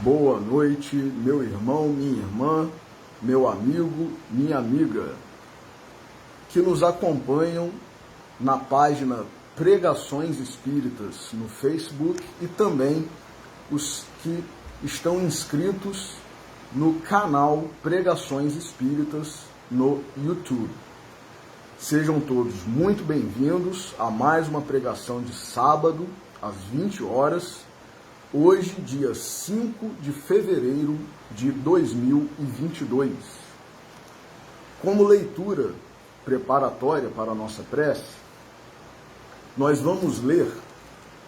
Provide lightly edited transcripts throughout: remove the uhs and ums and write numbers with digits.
Boa noite, meu irmão, minha irmã, meu amigo, minha amiga, que nos acompanham na página Pregações Espíritas no Facebook e também os que estão inscritos no canal Pregações Espíritas no YouTube. Sejam todos muito bem-vindos a mais uma pregação de sábado, às 20 horas, hoje, dia 5 de fevereiro de 2022. Como leitura preparatória para a nossa prece, nós vamos ler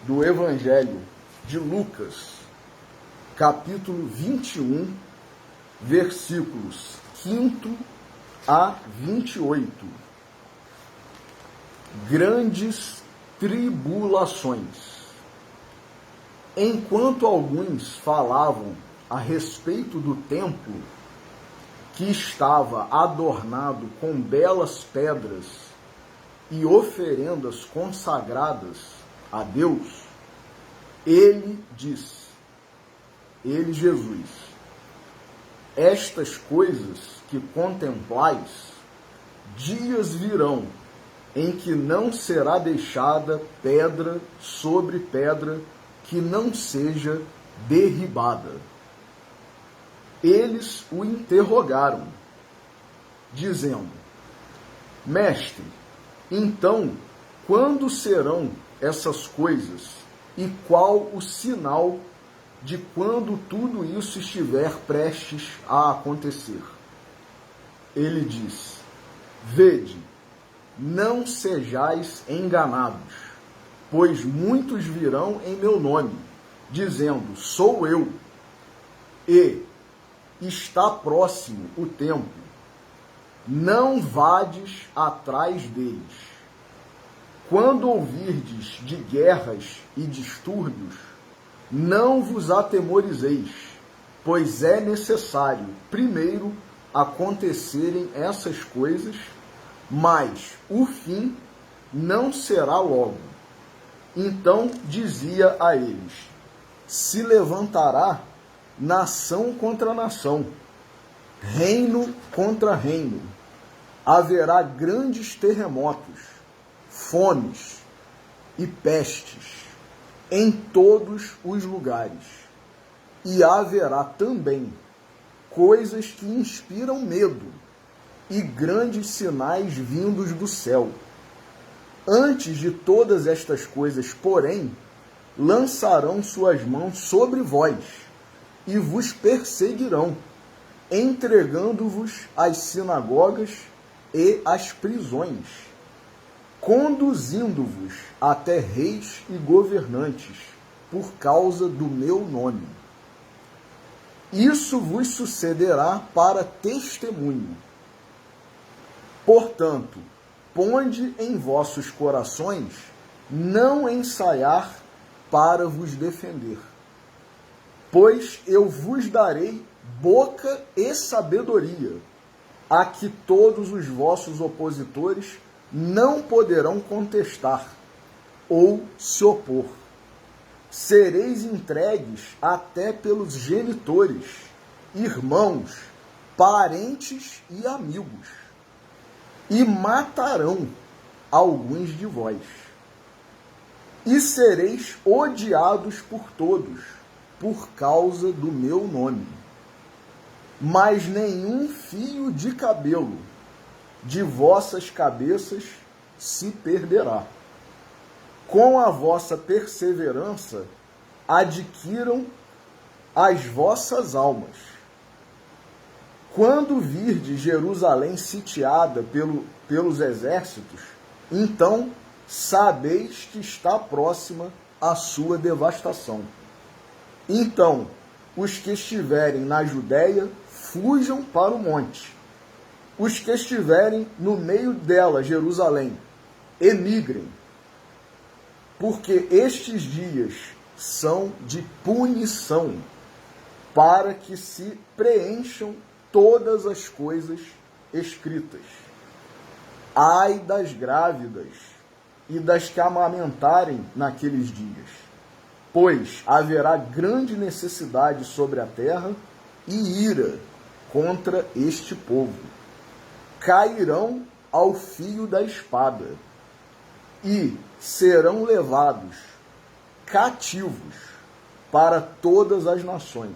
do Evangelho de Lucas, capítulo 21, versículos 5 a 28. Grandes tribulações. Enquanto alguns falavam a respeito do templo, que estava adornado com belas pedras e oferendas consagradas a Deus, ele disse, Jesus, estas coisas que contemplais, dias virão em que não será deixada pedra sobre pedra que não seja derribada. Eles o interrogaram, dizendo, Mestre, então, quando serão essas coisas e qual o sinal de quando tudo isso estiver prestes a acontecer? Ele disse, vede, não sejais enganados, pois muitos virão em meu nome, dizendo, sou eu, e está próximo o tempo. Não vades atrás deles. Quando ouvirdes de guerras e distúrbios, não vos atemorizeis, pois é necessário, primeiro, acontecerem essas coisas, mas o fim não será logo. Então dizia a eles, se levantará nação contra nação, reino contra reino, haverá grandes terremotos, fomes e pestes em todos os lugares, e haverá também coisas que inspiram medo e grandes sinais vindos do céu. Antes de todas estas coisas, porém, lançarão suas mãos sobre vós e vos perseguirão, entregando-vos às sinagogas e às prisões, conduzindo-vos até reis e governantes, por causa do meu nome. Isso vos sucederá para testemunho. Portanto, ponde em vossos corações não ensaiar para vos defender. Pois eu vos darei boca e sabedoria, a que todos os vossos opositores não poderão contestar ou se opor. Sereis entregues até pelos genitores, irmãos, parentes e amigos, e matarão alguns de vós. E sereis odiados por todos, por causa do meu nome. Mas nenhum fio de cabelo de vossas cabeças se perderá. Com a vossa perseverança, adquiram as vossas almas. Quando virdes Jerusalém sitiada pelos exércitos, então sabeis que está próxima a sua devastação. Então, os que estiverem na Judéia, fujam para o monte. Os que estiverem no meio dela, Jerusalém, emigrem, porque estes dias são de punição, para que se preencham todas as coisas escritas. Ai das grávidas e das que amamentarem naqueles dias, pois haverá grande necessidade sobre a terra e ira contra este povo. Cairão ao fio da espada e serão levados cativos para todas as nações.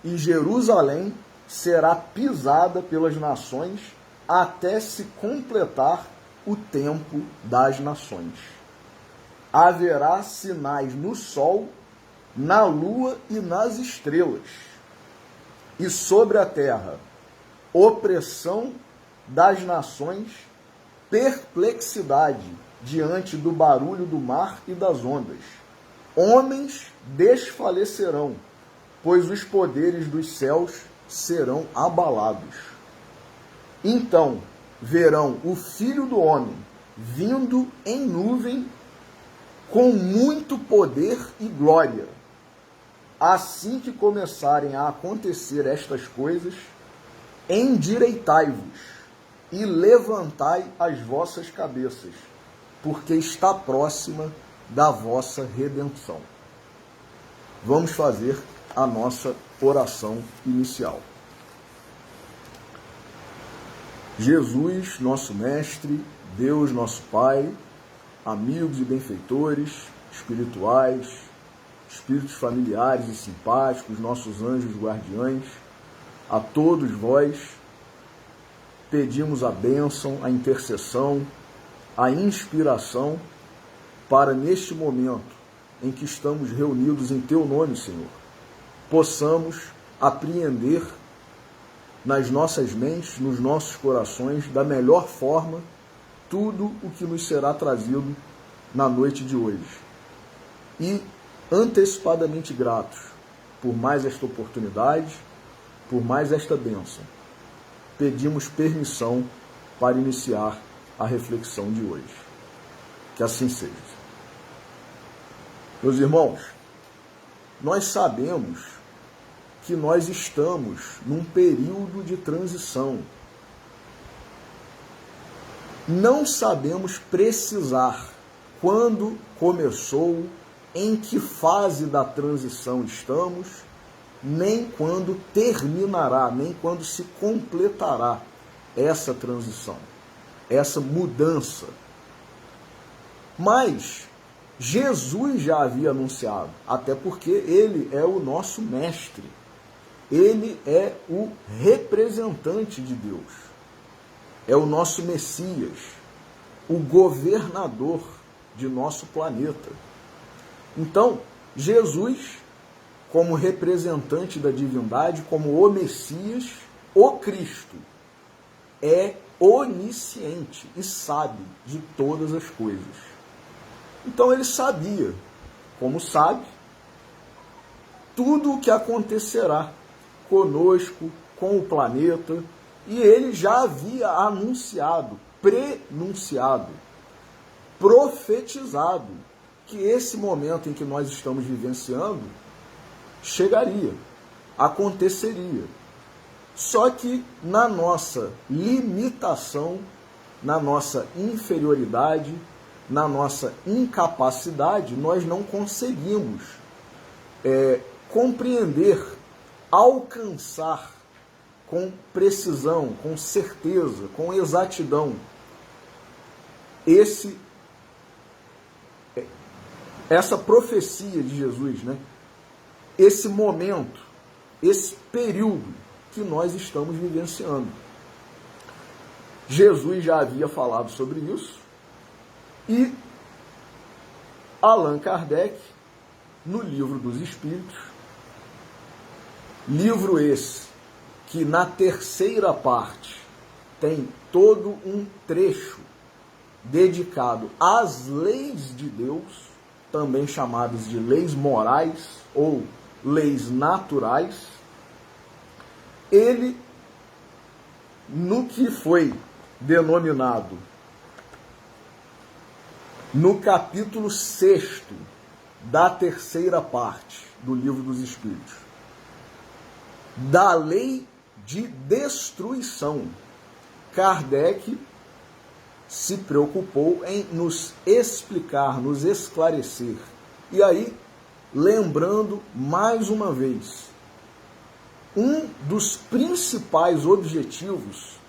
E Jerusalém será pisada pelas nações até se completar o tempo das nações. Haverá sinais no sol, na lua e nas estrelas, e sobre a terra opressão das nações, perplexidade diante do barulho do mar e das ondas. Homens desfalecerão, pois os poderes dos céus serão abalados. Então verão o Filho do Homem vindo em nuvem com muito poder e glória. Assim que começarem a acontecer estas coisas, endireitai-vos e levantai as vossas cabeças, porque está próxima da vossa redenção. Vamos fazer a nossa oração inicial. Jesus, nosso Mestre, Deus, nosso Pai, amigos e benfeitores espirituais, espíritos familiares e simpáticos, nossos anjos guardiães, a todos vós pedimos a bênção, a intercessão, a inspiração para neste momento em que estamos reunidos em Teu nome, Senhor, possamos apreender nas nossas mentes, nos nossos corações, da melhor forma, tudo o que nos será trazido na noite de hoje. E antecipadamente gratos por mais esta oportunidade, por mais esta bênção. Pedimos permissão para iniciar a reflexão de hoje. Que assim seja. Meus irmãos, nós sabemos que nós estamos num período de transição. Não sabemos precisar quando começou, em que fase da transição estamos, nem quando terminará, nem quando se completará essa transição, essa mudança. Mas Jesus já havia anunciado, até porque ele é o nosso mestre, ele é o representante de Deus, é o nosso Messias, o governador de nosso planeta. Então, Jesus, como representante da divindade, como o Messias, o Cristo, é onisciente e sabe de todas as coisas. Então ele sabia, como sabe, tudo o que acontecerá conosco, com o planeta, e ele já havia anunciado, prenunciado, profetizado que esse momento em que nós estamos vivenciando chegaria, aconteceria. Só que na nossa limitação, na nossa inferioridade, na nossa incapacidade, nós não conseguimos compreender, alcançar com precisão, com certeza, com exatidão essa profecia de Jesus, né? Esse momento, esse período que nós estamos vivenciando. Jesus já havia falado sobre isso e Allan Kardec, no Livro dos Espíritos, livro esse que na terceira parte tem todo um trecho dedicado às leis de Deus, também chamadas de leis morais ou leis naturais, ele, no que foi denominado no capítulo 6º da terceira parte do Livro dos Espíritos, da lei de destruição, Kardec se preocupou em nos explicar, nos esclarecer. E aí lembrando mais uma vez, um dos principais objetivos,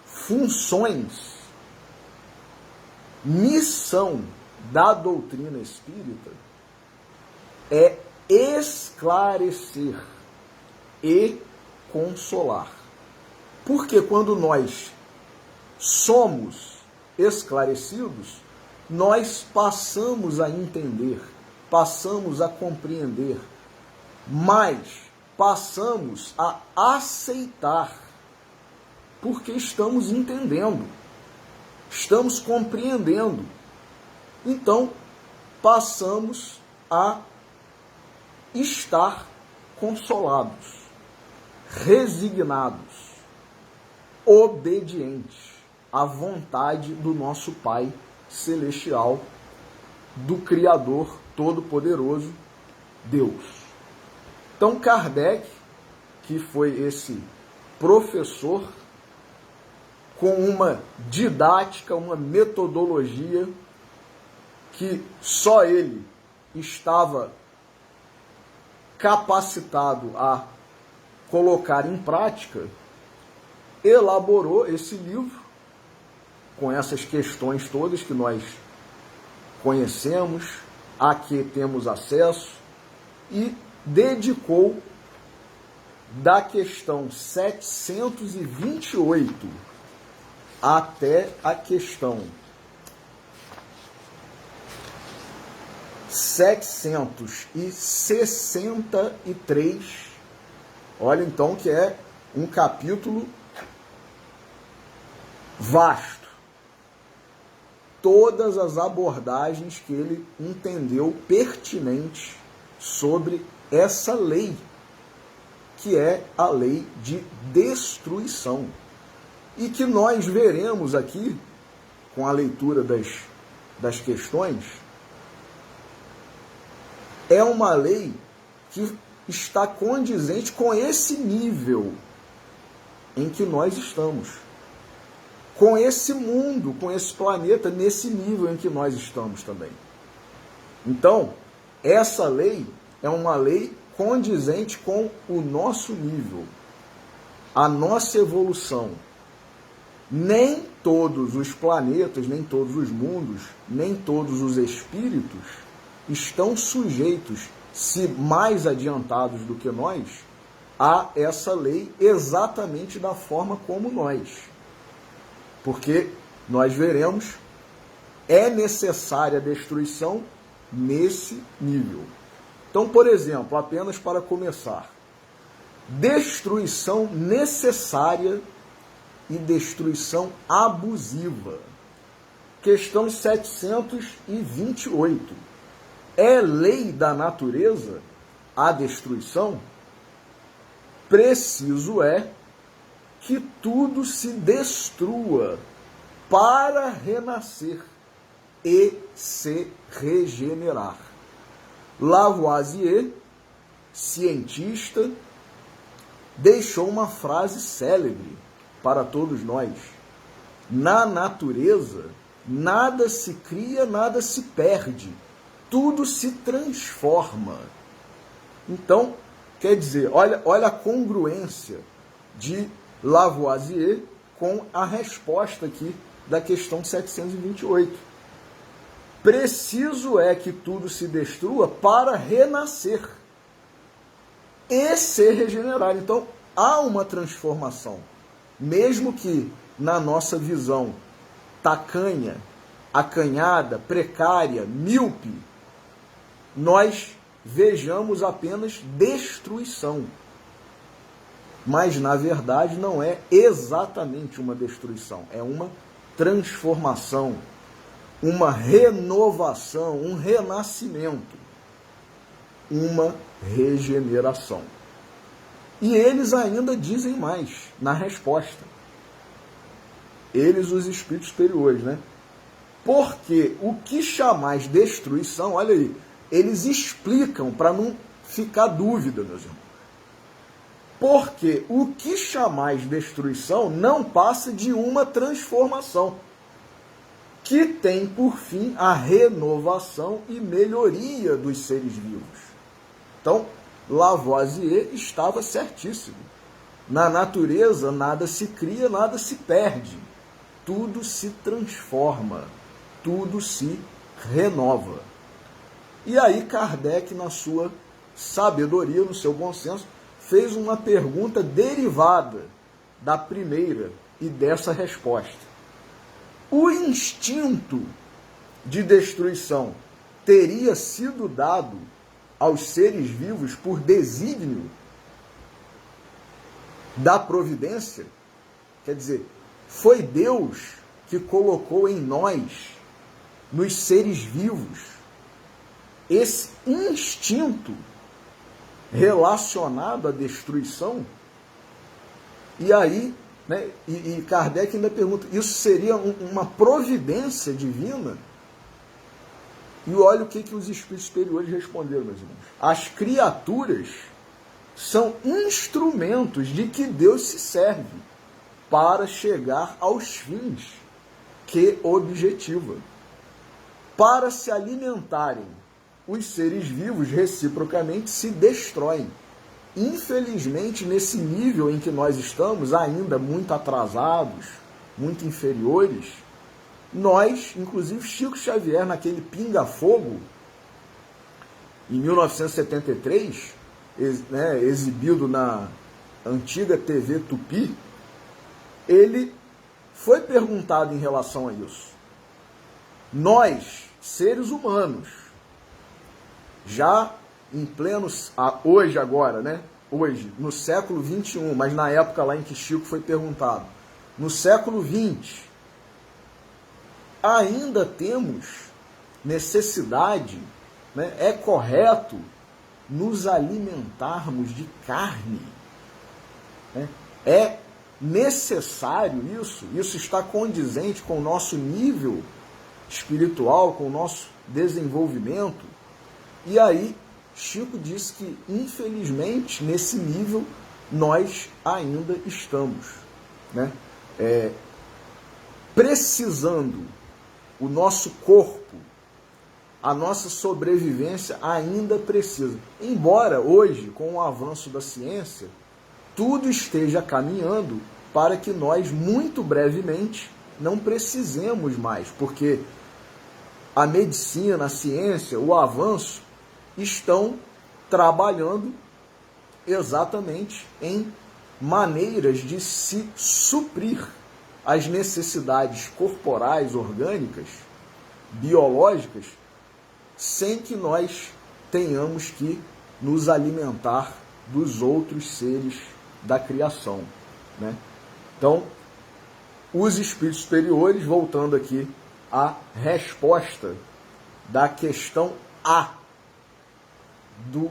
funções, missão da doutrina espírita é esclarecer e consolar. Porque quando nós somos esclarecidos, nós passamos a entender, passamos a compreender, mas passamos a aceitar, porque estamos entendendo, estamos compreendendo. Então, passamos a estar consolados, resignados, obedientes à vontade do nosso Pai Celestial, do Criador Todo-Poderoso, Deus. Então, Kardec, que foi esse professor, com uma didática, uma metodologia que só ele estava capacitado a colocar em prática, elaborou esse livro com essas questões todas que nós conhecemos, a que temos acesso, e dedicou da questão 728 até a questão 763. Olha então que é um capítulo vasto. Todas as abordagens que ele entendeu pertinentes sobre essa lei, que é a lei de destruição. E que nós veremos aqui, com a leitura das questões, é uma lei que está condizente com esse nível em que nós estamos, com esse mundo, com esse planeta, nesse nível em que nós estamos também. Então, essa lei é uma lei condizente com o nosso nível, a nossa evolução. Nem todos os planetas, nem todos os mundos, nem todos os espíritos estão sujeitos, se mais adiantados do que nós, a essa lei exatamente da forma como nós. Porque nós veremos, é necessária a destruição nesse nível. Então, por exemplo, apenas para começar, destruição necessária e destruição abusiva. Questão 728. É lei da natureza a destruição? Preciso é que tudo se destrua para renascer e se regenerar. Lavoisier, cientista, deixou uma frase célebre para todos nós: na natureza, nada se cria, nada se perde, tudo se transforma. Então, quer dizer, olha a congruência de Lavoisier com a resposta aqui da questão 728. Preciso é que tudo se destrua para renascer e se regenerar. Então, há uma transformação. Mesmo que na nossa visão tacanha, acanhada, precária, míope, nós vejamos apenas destruição. Mas, na verdade, não é exatamente uma destruição, é uma transformação, uma renovação, um renascimento, uma regeneração. E eles ainda dizem mais na resposta. Eles, os espíritos superiores, né? Porque o que chamais destruição, olha aí, eles explicam para não ficar dúvida, meus irmãos. Porque o que chamais destruição não passa de uma transformação. que tem por fim a renovação e melhoria dos seres vivos. Então, Lavoisier estava certíssimo. Na natureza, nada se cria, nada se perde. Tudo se transforma, tudo se renova. E aí Kardec, na sua sabedoria, no seu bom senso, fez uma pergunta derivada da primeira e dessa resposta. O instinto de destruição teria sido dado aos seres vivos por desígnio da providência? Quer dizer, foi Deus que colocou em nós, nos seres vivos, esse instinto relacionado à destruição? E aí, né, e Kardec ainda pergunta, isso seria uma providência divina? E olha o que os espíritos superiores responderam, meus irmãos. As criaturas são instrumentos de que Deus se serve para chegar aos fins que objetiva. Para se alimentarem, os seres vivos reciprocamente se destroem. Infelizmente, nesse nível em que nós estamos, ainda muito atrasados, muito inferiores, nós, inclusive Chico Xavier, naquele Pinga Fogo, em 1973, exibido na antiga TV Tupi, ele foi perguntado em relação a isso. Nós, seres humanos, já em pleno, hoje agora, né? Hoje, no século XXI, mas na época lá em que Chico foi perguntado, no século XX, ainda temos necessidade, né? É correto nos alimentarmos de carne? Né? É necessário isso? Isso está condizente com o nosso nível espiritual, com o nosso desenvolvimento? E aí, Chico disse que, infelizmente, nesse nível, nós ainda estamos, né? Precisando, o nosso corpo, a nossa sobrevivência ainda precisa. Embora hoje, com o avanço da ciência, tudo esteja caminhando para que nós, muito brevemente, não precisemos mais, porque a medicina, a ciência, o avanço estão trabalhando exatamente em maneiras de se suprir as necessidades corporais, orgânicas, biológicas, sem que nós tenhamos que nos alimentar dos outros seres da criação, né? Então, os espíritos superiores, voltando aqui à resposta da questão A, do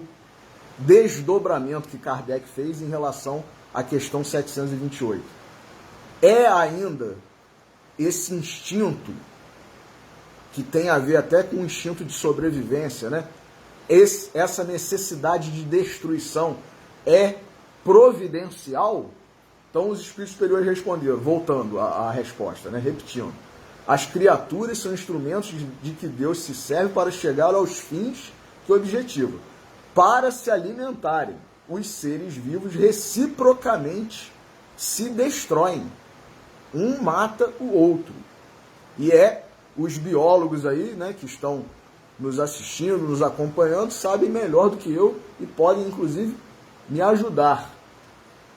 desdobramento que Kardec fez em relação à questão 728. É ainda esse instinto, que tem a ver até com o instinto de sobrevivência, né? Essa necessidade de destruição é providencial? Então os espíritos superiores responderam, voltando à resposta, né? Repetindo. As criaturas são instrumentos de que Deus se serve para chegar aos fins que objetiva. Para se alimentarem, os seres vivos reciprocamente se destroem. Um mata o outro. E os biólogos aí, né, que estão nos assistindo, nos acompanhando, sabem melhor do que eu e podem, inclusive, me ajudar.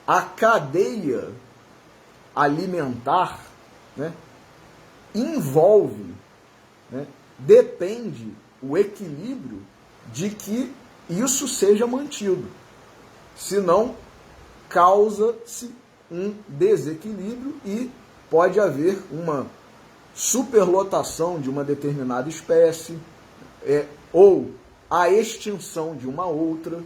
A cadeia alimentar, né, envolve, né, depende o equilíbrio de que isso seja mantido. Senão, causa-se um desequilíbrio e pode haver uma superlotação de uma determinada espécie, ou a extinção de uma outra.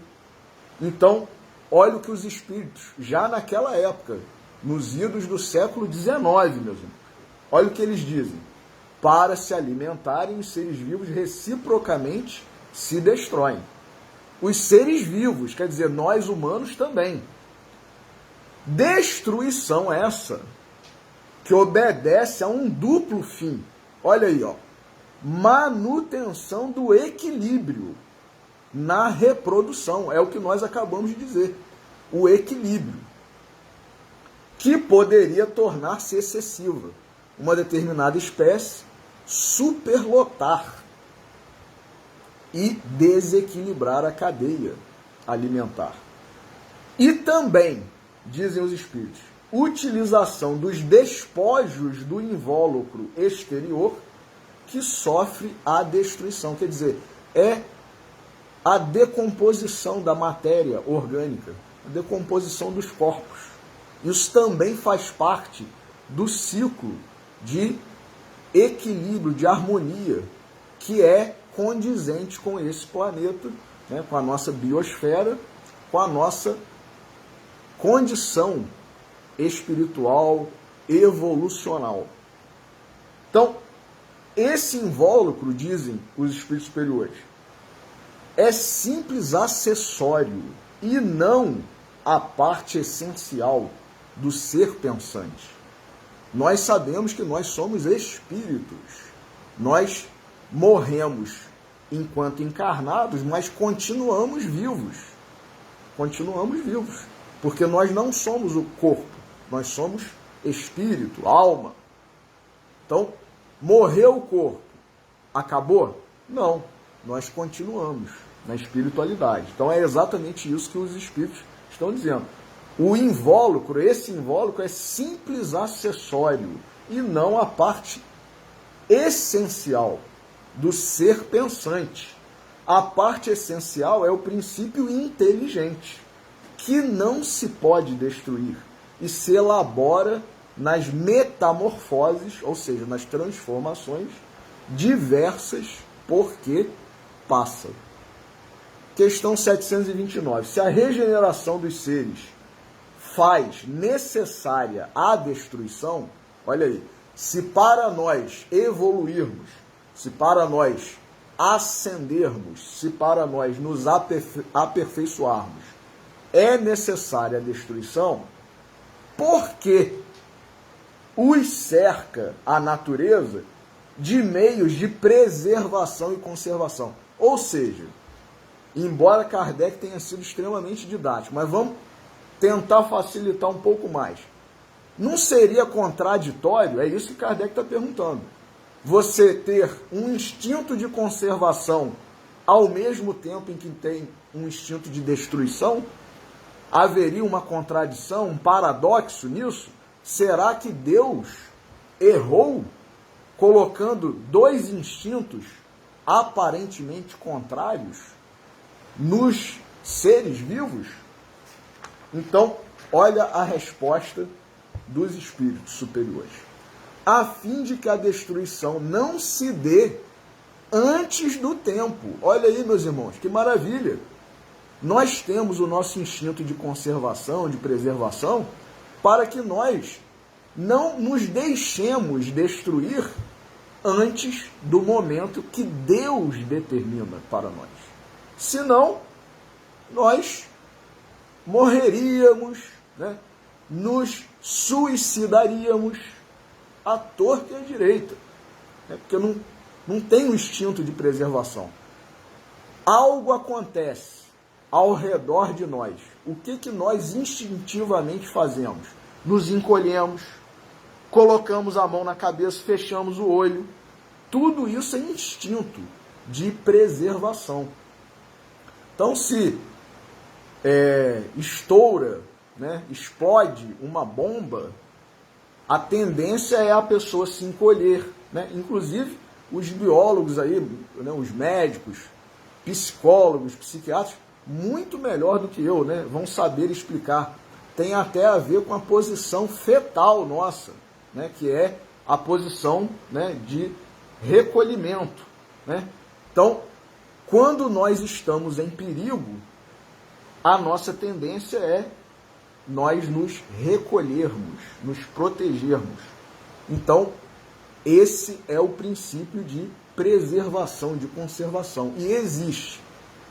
Então, olha o que os espíritos, já naquela época, nos idos do século XIX, meus irmãos, olha o que eles dizem. Para se alimentarem, os seres vivos reciprocamente se destroem. Os seres vivos, quer dizer, nós humanos também. Destruição essa que obedece a um duplo fim. Olha aí, ó. Manutenção do equilíbrio na reprodução. É o que nós acabamos de dizer. O equilíbrio. Que poderia tornar-se excessiva. Uma determinada espécie superlotar e desequilibrar a cadeia alimentar. E também, dizem os espíritos, utilização dos despojos do invólucro exterior que sofre a destruição. Quer dizer, é a decomposição da matéria orgânica, a decomposição dos corpos. Isso também faz parte do ciclo de equilíbrio, de harmonia, que é condizente com esse planeta, né, com a nossa biosfera, com a nossa condição espiritual, evolucional. Então, esse invólucro, dizem os espíritos superiores, é simples acessório e não a parte essencial do ser pensante. Nós sabemos que nós somos espíritos. Nós morremos enquanto encarnados, mas continuamos vivos. Continuamos vivos. Porque nós não somos o corpo. Nós somos espírito, alma. Então, morreu o corpo. Acabou? Não. Nós continuamos na espiritualidade. Então, é exatamente isso que os espíritos estão dizendo. O invólucro, esse invólucro é simples acessório e não a parte essencial do ser pensante. A parte essencial é o princípio inteligente, que não se pode destruir e se elabora nas metamorfoses, ou seja, nas transformações diversas porque passa. Questão 729. Se a regeneração dos seres faz necessária a destruição, olha aí, se para nós evoluirmos, se para nós ascendermos, se para nós nos aperfeiçoarmos, é necessária a destruição, por que os cerca a natureza de meios de preservação e conservação? Ou seja, embora Kardec tenha sido extremamente didático, mas vamos tentar facilitar um pouco mais. Não seria contraditório, é isso que Kardec está perguntando, você ter um instinto de conservação ao mesmo tempo em que tem um instinto de destruição? Haveria uma contradição, um paradoxo nisso? Será que Deus errou colocando dois instintos aparentemente contrários nos seres vivos? Então, olha a resposta dos espíritos superiores. A fim de que a destruição não se dê antes do tempo. Olha aí, meus irmãos, que maravilha! Nós temos o nosso instinto de conservação, de preservação, para que nós não nos deixemos destruir antes do momento que Deus determina para nós. Senão, nós morreríamos, né? Nos suicidaríamos à torta e à direita, né? Porque não tem um instinto de preservação. Algo acontece ao redor de nós. O que nós instintivamente fazemos? Nos encolhemos, colocamos a mão na cabeça, fechamos o olho. Tudo isso é instinto de preservação. Então, se estoura, né, explode uma bomba, a tendência é a pessoa se encolher, né? Inclusive, os biólogos aí, né, os médicos, psicólogos, psiquiatras, muito melhor do que eu, né, vão saber explicar. Tem até a ver com a posição fetal nossa, né, que é a posição, né, de recolhimento, né? Então, quando nós estamos em perigo, a nossa tendência é nós nos recolhermos, nos protegermos. Então, esse é o princípio de preservação, de conservação. E existe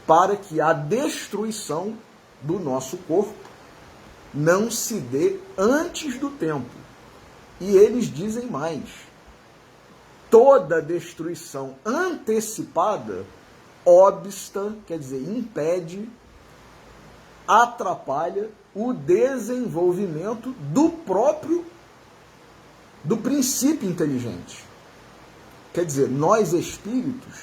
para que a destruição do nosso corpo não se dê antes do tempo. E eles dizem mais. toda destruição antecipada obsta, quer dizer, impede, atrapalha o desenvolvimento do princípio inteligente. Quer dizer, nós espíritos,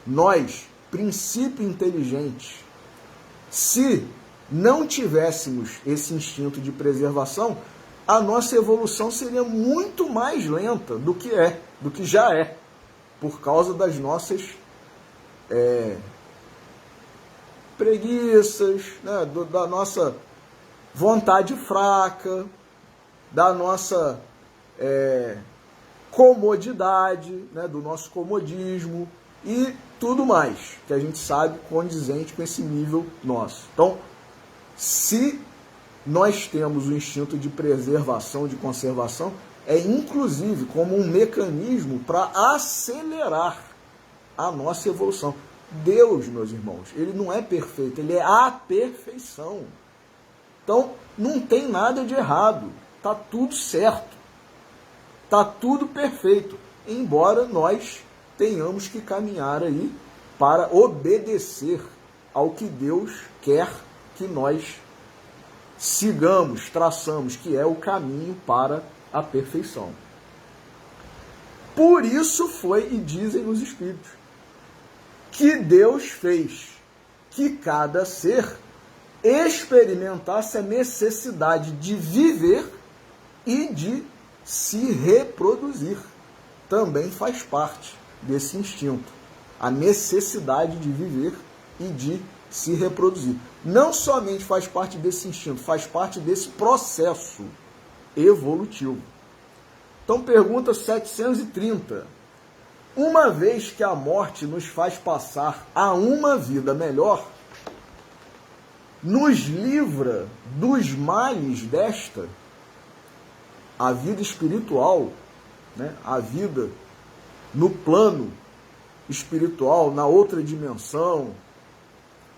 nós, princípio inteligente, se não tivéssemos esse instinto de preservação, a nossa evolução seria muito mais lenta do que já é, por causa das nossas preguiças, né, da nossa vontade fraca, da nossa comodidade, né, do nosso comodismo e tudo mais, que a gente sabe condizente com esse nível nosso. Então, se nós temos o instinto de preservação, de conservação, é inclusive como um mecanismo para acelerar a nossa evolução. Deus, meus irmãos, ele não é perfeito, ele é a perfeição. Então, não tem nada de errado, está tudo certo, está tudo perfeito, embora nós tenhamos que caminhar aí para obedecer ao que Deus quer que nós sigamos, traçamos, que é o caminho para a perfeição. Por isso foi, e dizem os Espíritos, que Deus fez que cada ser experimentasse a necessidade de viver e de se reproduzir. Também faz parte desse instinto, a necessidade de viver e de se reproduzir. Não somente faz parte desse instinto, faz parte desse processo evolutivo. Então, pergunta 730. Uma vez que a morte nos faz passar a uma vida melhor, nos livra dos males desta, a vida espiritual, né? A vida no plano espiritual, na outra dimensão,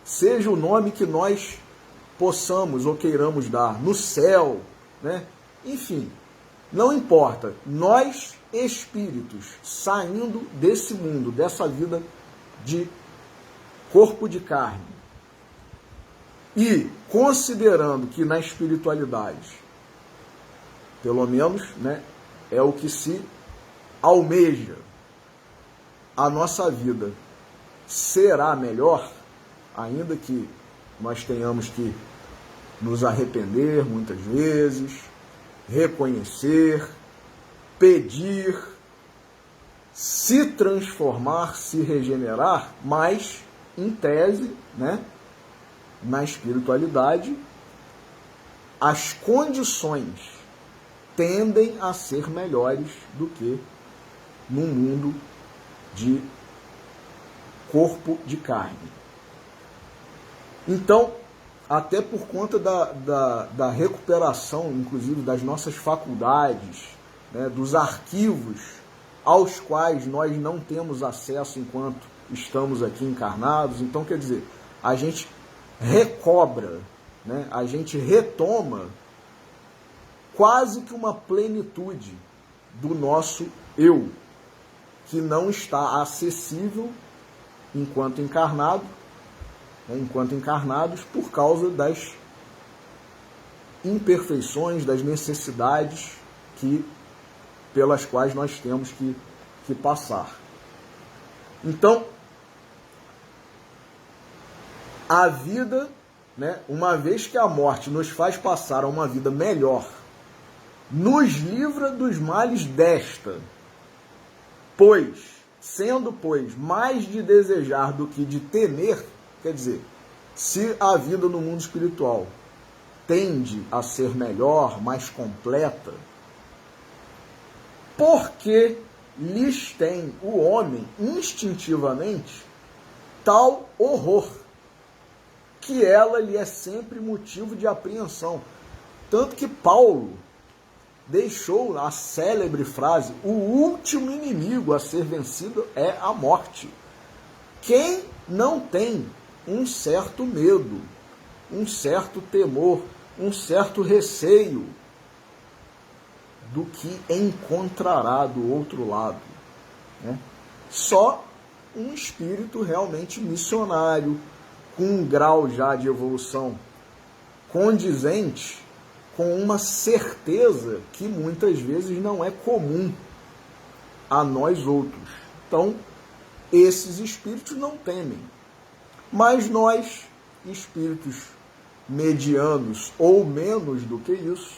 seja o nome que nós possamos ou queiramos dar, no céu, né? Enfim, não importa, nós espíritos saindo desse mundo, dessa vida de corpo de carne, e considerando que na espiritualidade, pelo menos, né, é o que se almeja, a nossa vida será melhor, ainda que nós tenhamos que nos arrepender muitas vezes, reconhecer, pedir, se transformar, se regenerar, mas, em tese, né, na espiritualidade, as condições tendem a ser melhores do que num mundo de corpo de carne. Então, até por conta da recuperação, inclusive, das nossas faculdades, né, dos arquivos aos quais nós não temos acesso enquanto estamos aqui encarnados. Então, quer dizer, a gente recobra, né, a gente retoma quase que uma plenitude do nosso eu, que não está acessível enquanto encarnado, né, enquanto encarnados, por causa das imperfeições, das necessidades pelas quais nós temos que passar. Então, a vida, né, uma vez que a morte nos faz passar a uma vida melhor, nos livra dos males desta, sendo mais de desejar do que de temer, quer dizer, se a vida no mundo espiritual tende a ser melhor, mais completa, porque lhes tem o homem instintivamente tal horror, que ela lhe é sempre motivo de apreensão. Tanto que Paulo deixou a célebre frase: o último inimigo a ser vencido é a morte. Quem não tem um certo medo, um certo temor, um certo receio do que encontrará do outro lado, né? Só um espírito realmente missionário, com um grau já de evolução condizente, com uma certeza que muitas vezes não é comum a nós outros. Então, esses espíritos não temem. Mas nós, espíritos medianos ou menos do que isso,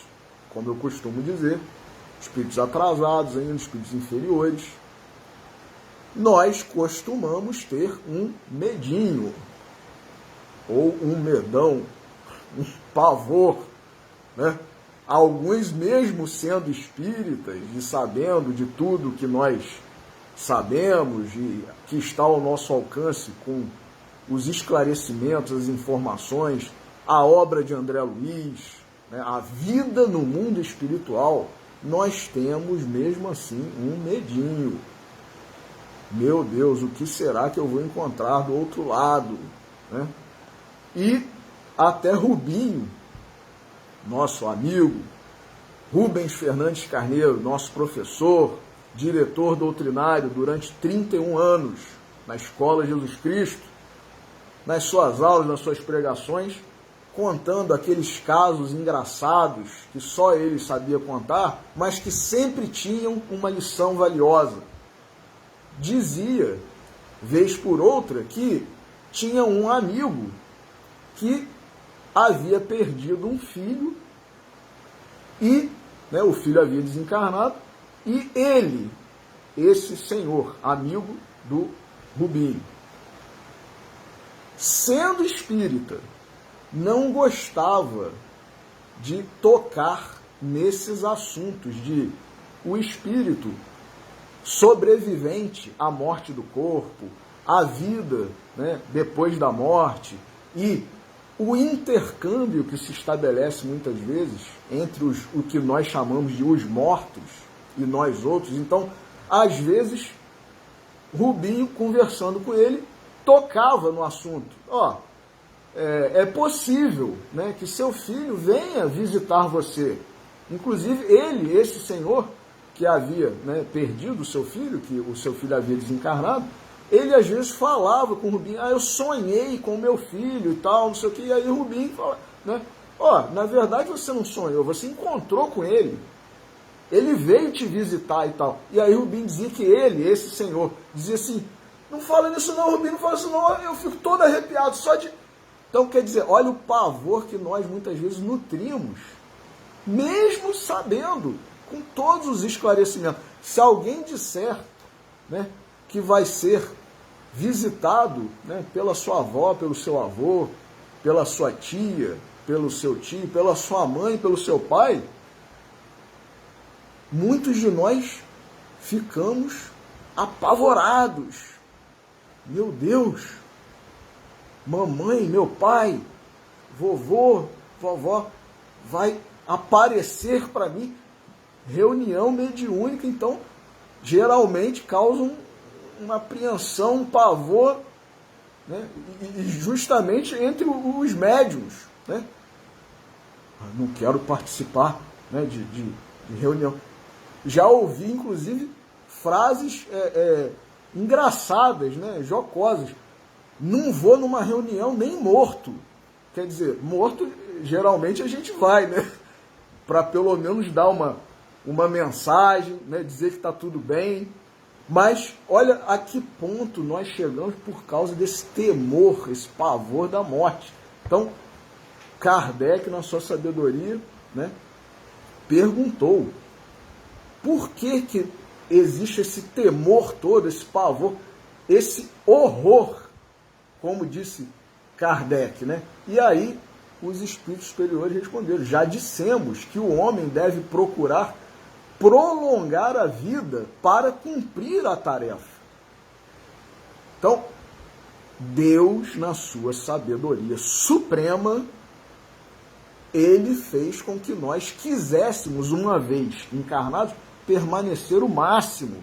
como eu costumo dizer, espíritos atrasados ainda, espíritos inferiores, nós costumamos ter um medinho, ou um medão, um pavor, né? Alguns, mesmo sendo espíritas e sabendo de tudo que nós sabemos e que está ao nosso alcance com os esclarecimentos, as informações, a obra de André Luiz, né? A vida no mundo espiritual, nós temos mesmo assim um medinho. Meu Deus, o que será que eu vou encontrar do outro lado, né? E até Rubinho, nosso amigo, Rubens Fernandes Carneiro, nosso professor, diretor doutrinário durante 31 anos na Escola Jesus Cristo, nas suas aulas, nas suas pregações, contando aqueles casos engraçados que só ele sabia contar, mas que sempre tinham uma lição valiosa. Dizia, vez por outra, que tinha um amigo que havia perdido um filho e, né, o filho havia desencarnado e ele, esse senhor, amigo do Rubinho, sendo espírita, não gostava de tocar nesses assuntos de o espírito sobrevivente à morte do corpo, à vida, né, depois da morte e o intercâmbio que se estabelece muitas vezes entre o que nós chamamos de os mortos e nós outros. Então, às vezes, Rubinho, conversando com ele, tocava no assunto. É possível, né, que seu filho venha visitar você. Inclusive, ele, esse senhor, que havia, né, perdido o seu filho, que o seu filho havia desencarnado, ele às vezes falava com o Rubinho, eu sonhei com o meu filho e tal, não sei o que, e aí o Rubinho fala, né, na verdade você não sonhou, você encontrou com ele veio te visitar e tal. E aí o Rubinho dizia que ele, esse senhor, dizia assim, não fala nisso não, Rubinho, não fala isso não, eu fico todo arrepiado só de... Então, quer dizer, olha o pavor que nós muitas vezes nutrimos, mesmo sabendo, com todos os esclarecimentos. Se alguém disser, né, que vai ser visitado, né, pela sua avó, pelo seu avô, pela sua tia, pelo seu tio, pela sua mãe, pelo seu pai, muitos de nós ficamos apavorados. Meu Deus, mamãe, meu pai, vovô, vovó, vai aparecer para mim. Reunião mediúnica, então, geralmente causa uma apreensão, um pavor, né? E justamente entre os médiuns, né? Não quero participar, né, de reunião. Já ouvi, inclusive, frases engraçadas, né, jocosas. Não vou numa reunião nem morto. Quer dizer, morto, geralmente a gente vai, né? Para pelo menos dar uma mensagem, né, dizer que está tudo bem. Mas olha a que ponto nós chegamos por causa desse temor, esse pavor da morte. Então, Kardec, na sua sabedoria, né, perguntou por que existe esse temor todo, esse pavor, esse horror, como disse Kardec, né? E aí os espíritos superiores responderam, já dissemos que o homem deve procurar prolongar a vida para cumprir a tarefa. Então, Deus, na sua sabedoria suprema, ele fez com que nós quiséssemos, uma vez encarnados, permanecer o máximo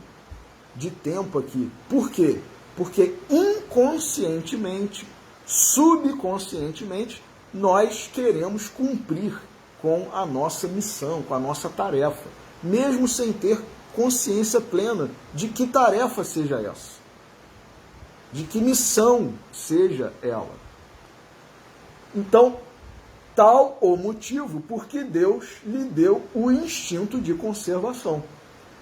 de tempo aqui. Por quê? Porque inconscientemente, subconscientemente, nós queremos cumprir com a nossa missão, com a nossa tarefa, mesmo sem ter consciência plena de que tarefa seja essa, de que missão seja ela. Então, tal o motivo porque Deus lhe deu o instinto de conservação.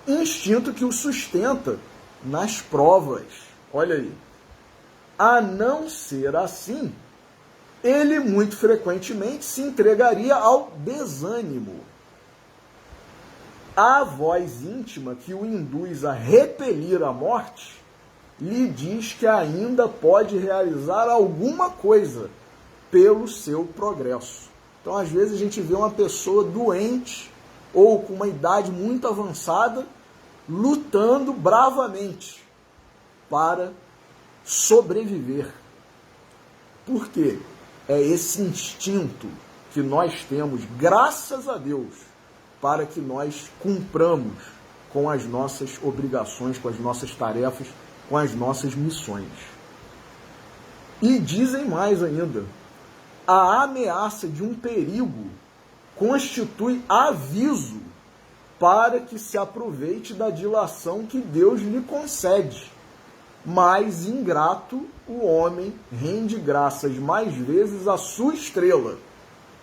Instinto que o sustenta nas provas. Olha aí. A não ser assim, ele muito frequentemente se entregaria ao desânimo. A voz íntima que o induz a repelir a morte lhe diz que ainda pode realizar alguma coisa pelo seu progresso. Então, às vezes, a gente vê uma pessoa doente ou com uma idade muito avançada lutando bravamente para sobreviver. Por quê? É esse instinto que nós temos, graças a Deus, para que nós cumpramos com as nossas obrigações, com as nossas tarefas, com as nossas missões. E dizem mais ainda, a ameaça de um perigo constitui aviso para que se aproveite da dilação que Deus lhe concede. Mas ingrato, o homem rende graças mais vezes à sua estrela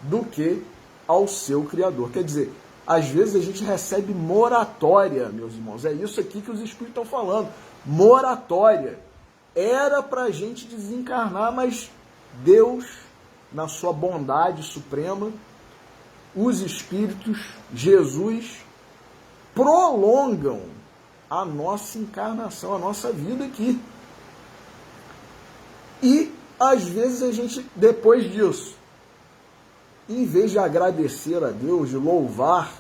do que ao seu Criador. Quer dizer, às vezes a gente recebe moratória, meus irmãos. É isso aqui que os Espíritos estão falando. Moratória. Era para a gente desencarnar, mas Deus, na sua bondade suprema, os Espíritos, Jesus, prolongam a nossa encarnação, a nossa vida aqui. E, às vezes, a gente, depois disso, em vez de agradecer a Deus, de louvar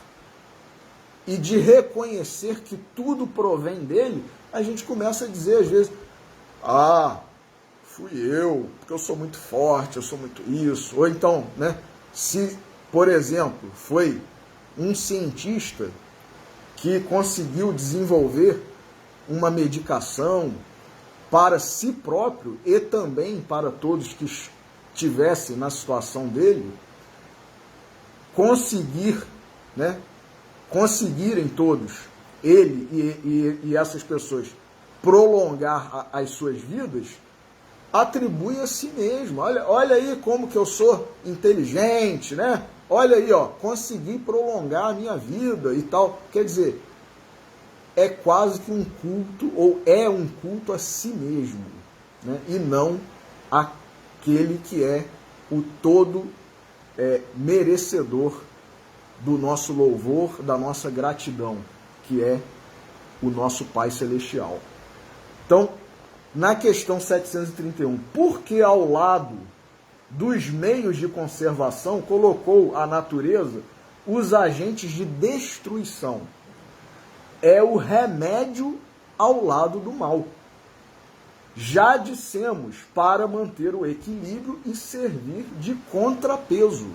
e de reconhecer que tudo provém dele, a gente começa a dizer, às vezes, fui eu, porque eu sou muito forte, eu sou muito isso. Ou então, né, se, por exemplo, foi um cientista que conseguiu desenvolver uma medicação para si próprio e também para todos que estivessem na situação dele, conseguirem todos, ele e essas pessoas, prolongar as suas vidas, atribui a si mesmo. Olha aí como que eu sou inteligente, né? Olha aí, consegui prolongar a minha vida e tal. Quer dizer, é quase que um culto, ou é um culto a si mesmo, né? E não aquele que é o todo merecedor do nosso louvor, da nossa gratidão, que é o nosso Pai Celestial. Então, na questão 731, por que ao lado dos meios de conservação colocou a natureza os agentes de destruição? É o remédio ao lado do mal. Já dissemos, para manter o equilíbrio e servir de contrapeso.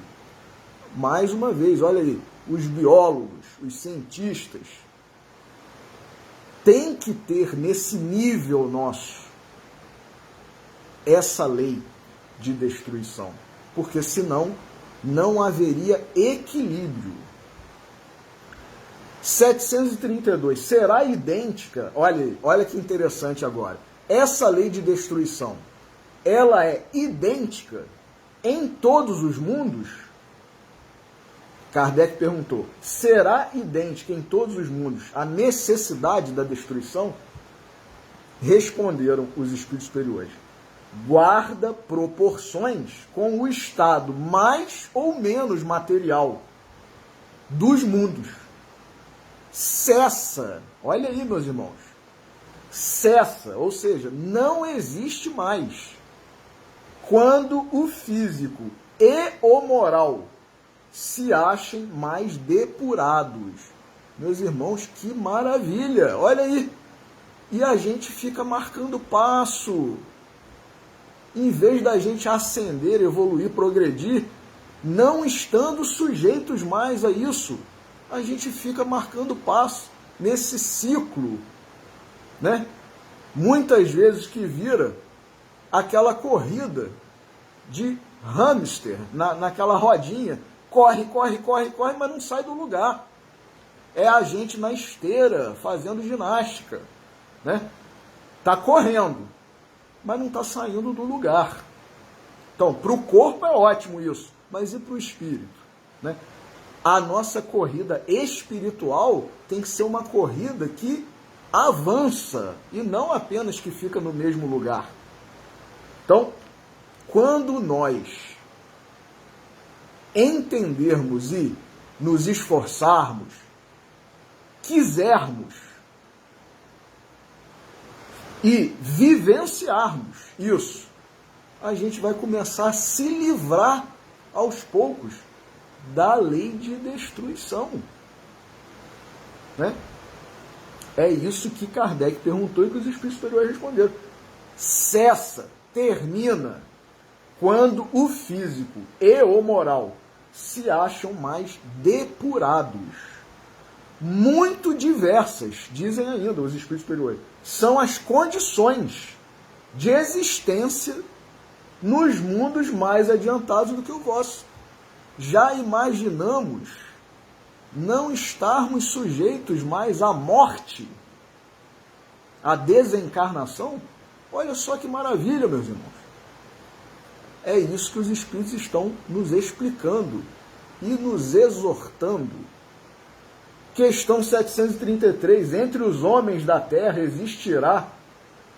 Mais uma vez, olha aí, os biólogos, os cientistas, têm que ter nesse nível nosso essa lei de destruição, porque senão não haveria equilíbrio. 732, será idêntica, olha que interessante agora, essa lei de destruição, ela é idêntica em todos os mundos? Kardec perguntou, será idêntica em todos os mundos a necessidade da destruição? Responderam os espíritos superiores, guarda proporções com o estado mais ou menos material dos mundos. Cessa, olha aí, meus irmãos, cessa, ou seja, não existe mais quando o físico e o moral se achem mais depurados. Meus irmãos, que maravilha, olha aí, e a gente fica marcando passo. Em vez da gente ascender, evoluir, progredir, não estando sujeitos mais a isso, a gente fica marcando passo nesse ciclo, né? Muitas vezes que vira aquela corrida de hamster naquela rodinha, corre, mas não sai do lugar. é a gente na esteira, fazendo ginástica, né? Está correndo, mas não está saindo do lugar. Então, para o corpo é ótimo isso, mas e para o espírito, né? A nossa corrida espiritual tem que ser uma corrida que avança e não apenas que fica no mesmo lugar. Então, quando nós entendermos e nos esforçarmos, quisermos e vivenciarmos isso, a gente vai começar a se livrar aos poucos da lei de destruição, né? É isso que Kardec perguntou e que os espíritos superiores responderam. Cessa, termina, quando o físico e o moral se acham mais depurados. Muito diversas, dizem ainda os espíritos superiores, são as condições de existência nos mundos mais adiantados do que o vosso. Já imaginamos não estarmos sujeitos mais à morte, à desencarnação? Olha só que maravilha, meus irmãos. É isso que os espíritos estão nos explicando e nos exortando. Questão 733. Entre os homens da terra existirá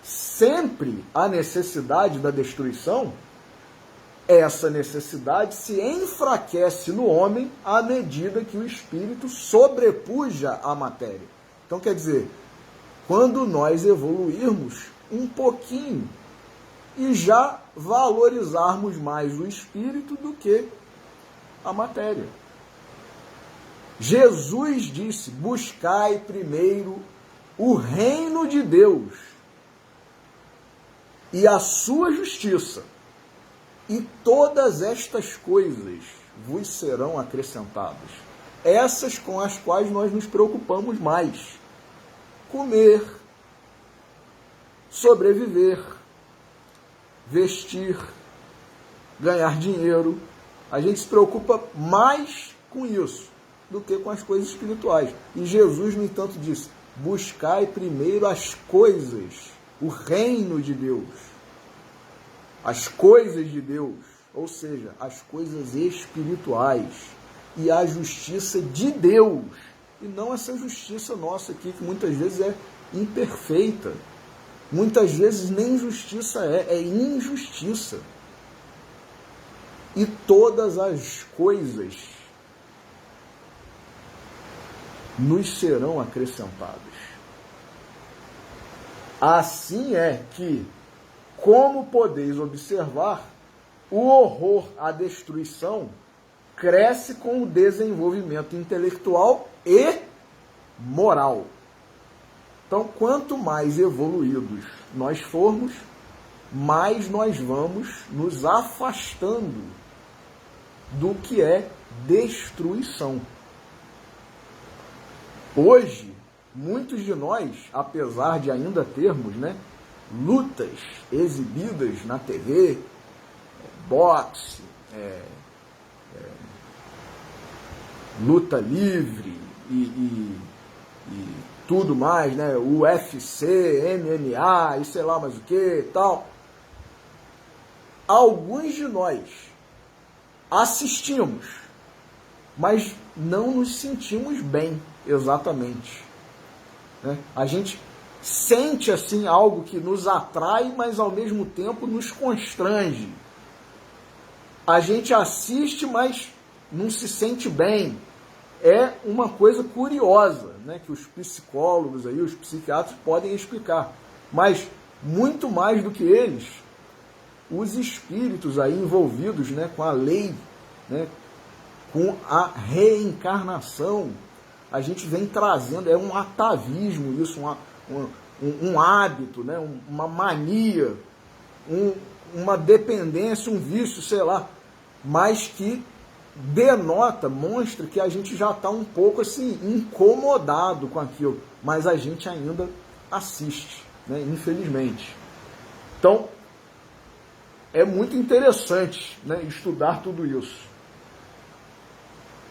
sempre a necessidade da destruição? Essa necessidade se enfraquece no homem à medida que o espírito sobrepuja a matéria. Então, quer dizer, quando nós evoluirmos um pouquinho e já valorizarmos mais o espírito do que a matéria. Jesus disse: buscai primeiro o reino de Deus e a sua justiça, e todas estas coisas vos serão acrescentadas. Essas com as quais nós nos preocupamos mais. Comer, sobreviver, vestir, ganhar dinheiro. A gente se preocupa mais com isso do que com as coisas espirituais. E Jesus, no entanto, disse: buscai primeiro as coisas, o reino de Deus, as coisas de Deus, ou seja, as coisas espirituais e a justiça de Deus, e não essa justiça nossa aqui, que muitas vezes é imperfeita. Muitas vezes nem justiça é injustiça. E todas as coisas nos serão acrescentadas. Assim é que, como podeis observar, o horror à destruição cresce com o desenvolvimento intelectual e moral. Então, quanto mais evoluídos nós formos, mais nós vamos nos afastando do que é destruição. Hoje, muitos de nós, apesar de ainda termos, lutas exibidas na TV, boxe, luta livre e tudo mais, UFC, MMA e sei lá mais o que e tal. Alguns de nós assistimos, mas não nos sentimos bem exatamente. A gente sente assim algo que nos atrai, mas ao mesmo tempo nos constrange. A gente assiste, mas não se sente bem. É uma coisa curiosa, que os psicólogos, aí, os psiquiatras podem explicar. Mas, muito mais do que eles, os espíritos aí envolvidos com a lei, com a reencarnação, a gente vem trazendo, é um atavismo isso, um hábito, uma mania, uma dependência, um vício, sei lá, mas que denota, mostra que a gente já está um pouco assim, incomodado com aquilo, mas a gente ainda assiste, infelizmente. Então, é muito interessante estudar tudo isso.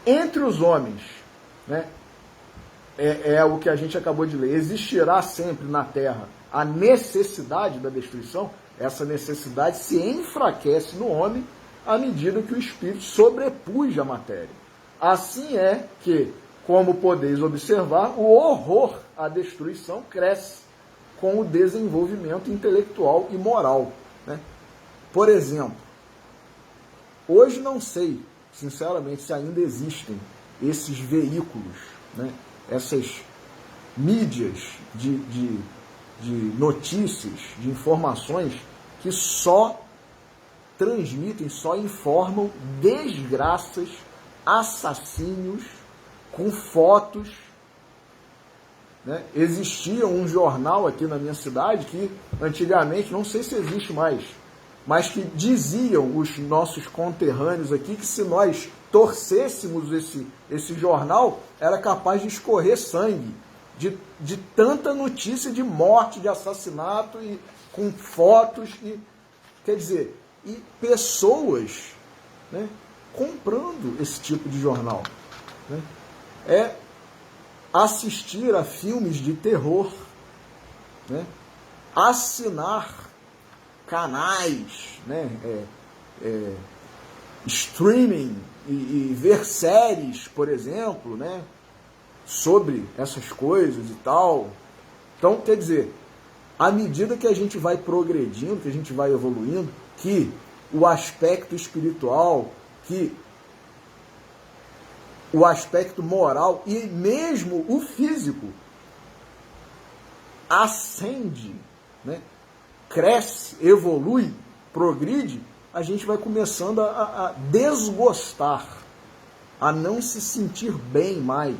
Entre os homens, é o que a gente acabou de ler. Existirá sempre na Terra a necessidade da destruição. Essa necessidade se enfraquece no homem à medida que o espírito sobrepuja a matéria. Assim é que, como podeis observar, o horror à destruição cresce com o desenvolvimento intelectual e moral, né? Por exemplo, hoje não sei, sinceramente, se ainda existem esses veículos, né? Essas mídias de notícias, de informações que só transmitem, só informam desgraças, assassínios, com fotos, né? Existia um jornal aqui na minha cidade que antigamente, não sei se existe mais, mas que diziam os nossos conterrâneos aqui que se nós torcêssemos esse jornal, era capaz de escorrer sangue, de tanta notícia de morte, de assassinato, e com fotos, e quer dizer, e pessoas, né, comprando esse tipo de jornal, né? É assistir a filmes de terror, né? Assinar canais, né? Streaming e ver séries, por exemplo, né? Sobre essas coisas e tal. Então, quer dizer, à medida que a gente vai progredindo, que a gente vai evoluindo, que o aspecto espiritual, que o aspecto moral e mesmo o físico ascende, né? Cresce, evolui, progride, a gente vai começando a desgostar, a não se sentir bem mais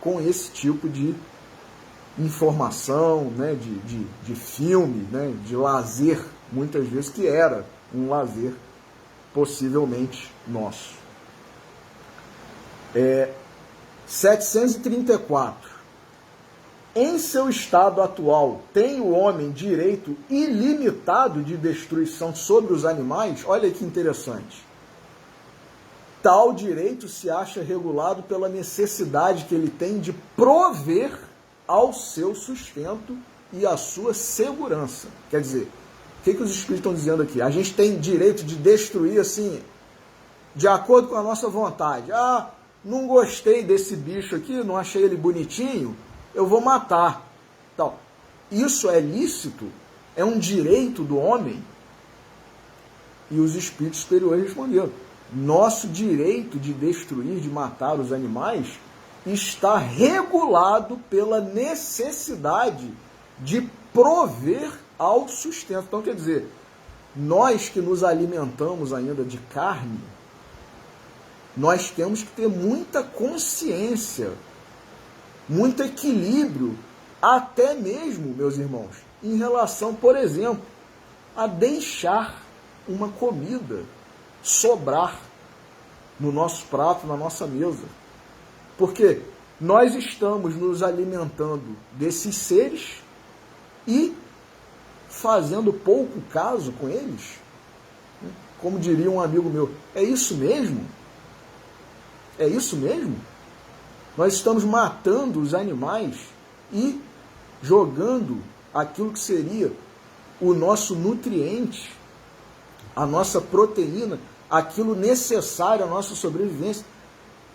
com esse tipo de informação, né? de filme, né? De lazer, muitas vezes, que era um lazer possivelmente nosso. 734. Em seu estado atual, tem o homem direito ilimitado de destruição sobre os animais? Olha que interessante. Tal direito se acha regulado pela necessidade que ele tem de prover ao seu sustento e à sua segurança. Quer dizer, o que os espíritos estão dizendo aqui? A gente tem direito de destruir assim, de acordo com a nossa vontade. Ah, não gostei desse bicho aqui, não achei ele bonitinho, eu vou matar. Então, isso é lícito? É um direito do homem? E os espíritos superiores responderam: nosso direito de destruir, de matar os animais, está regulado pela necessidade de prover ao sustento. Então, quer dizer, nós que nos alimentamos ainda de carne, nós temos que ter muita consciência, muito equilíbrio, até mesmo, meus irmãos, em relação, por exemplo, a deixar uma comida sobrar no nosso prato, na nossa mesa. Porque nós estamos nos alimentando desses seres e fazendo pouco caso com eles. Como diria um amigo meu, é isso mesmo? É isso mesmo? Nós estamos matando os animais e jogando aquilo que seria o nosso nutriente, a nossa proteína, aquilo necessário à nossa sobrevivência,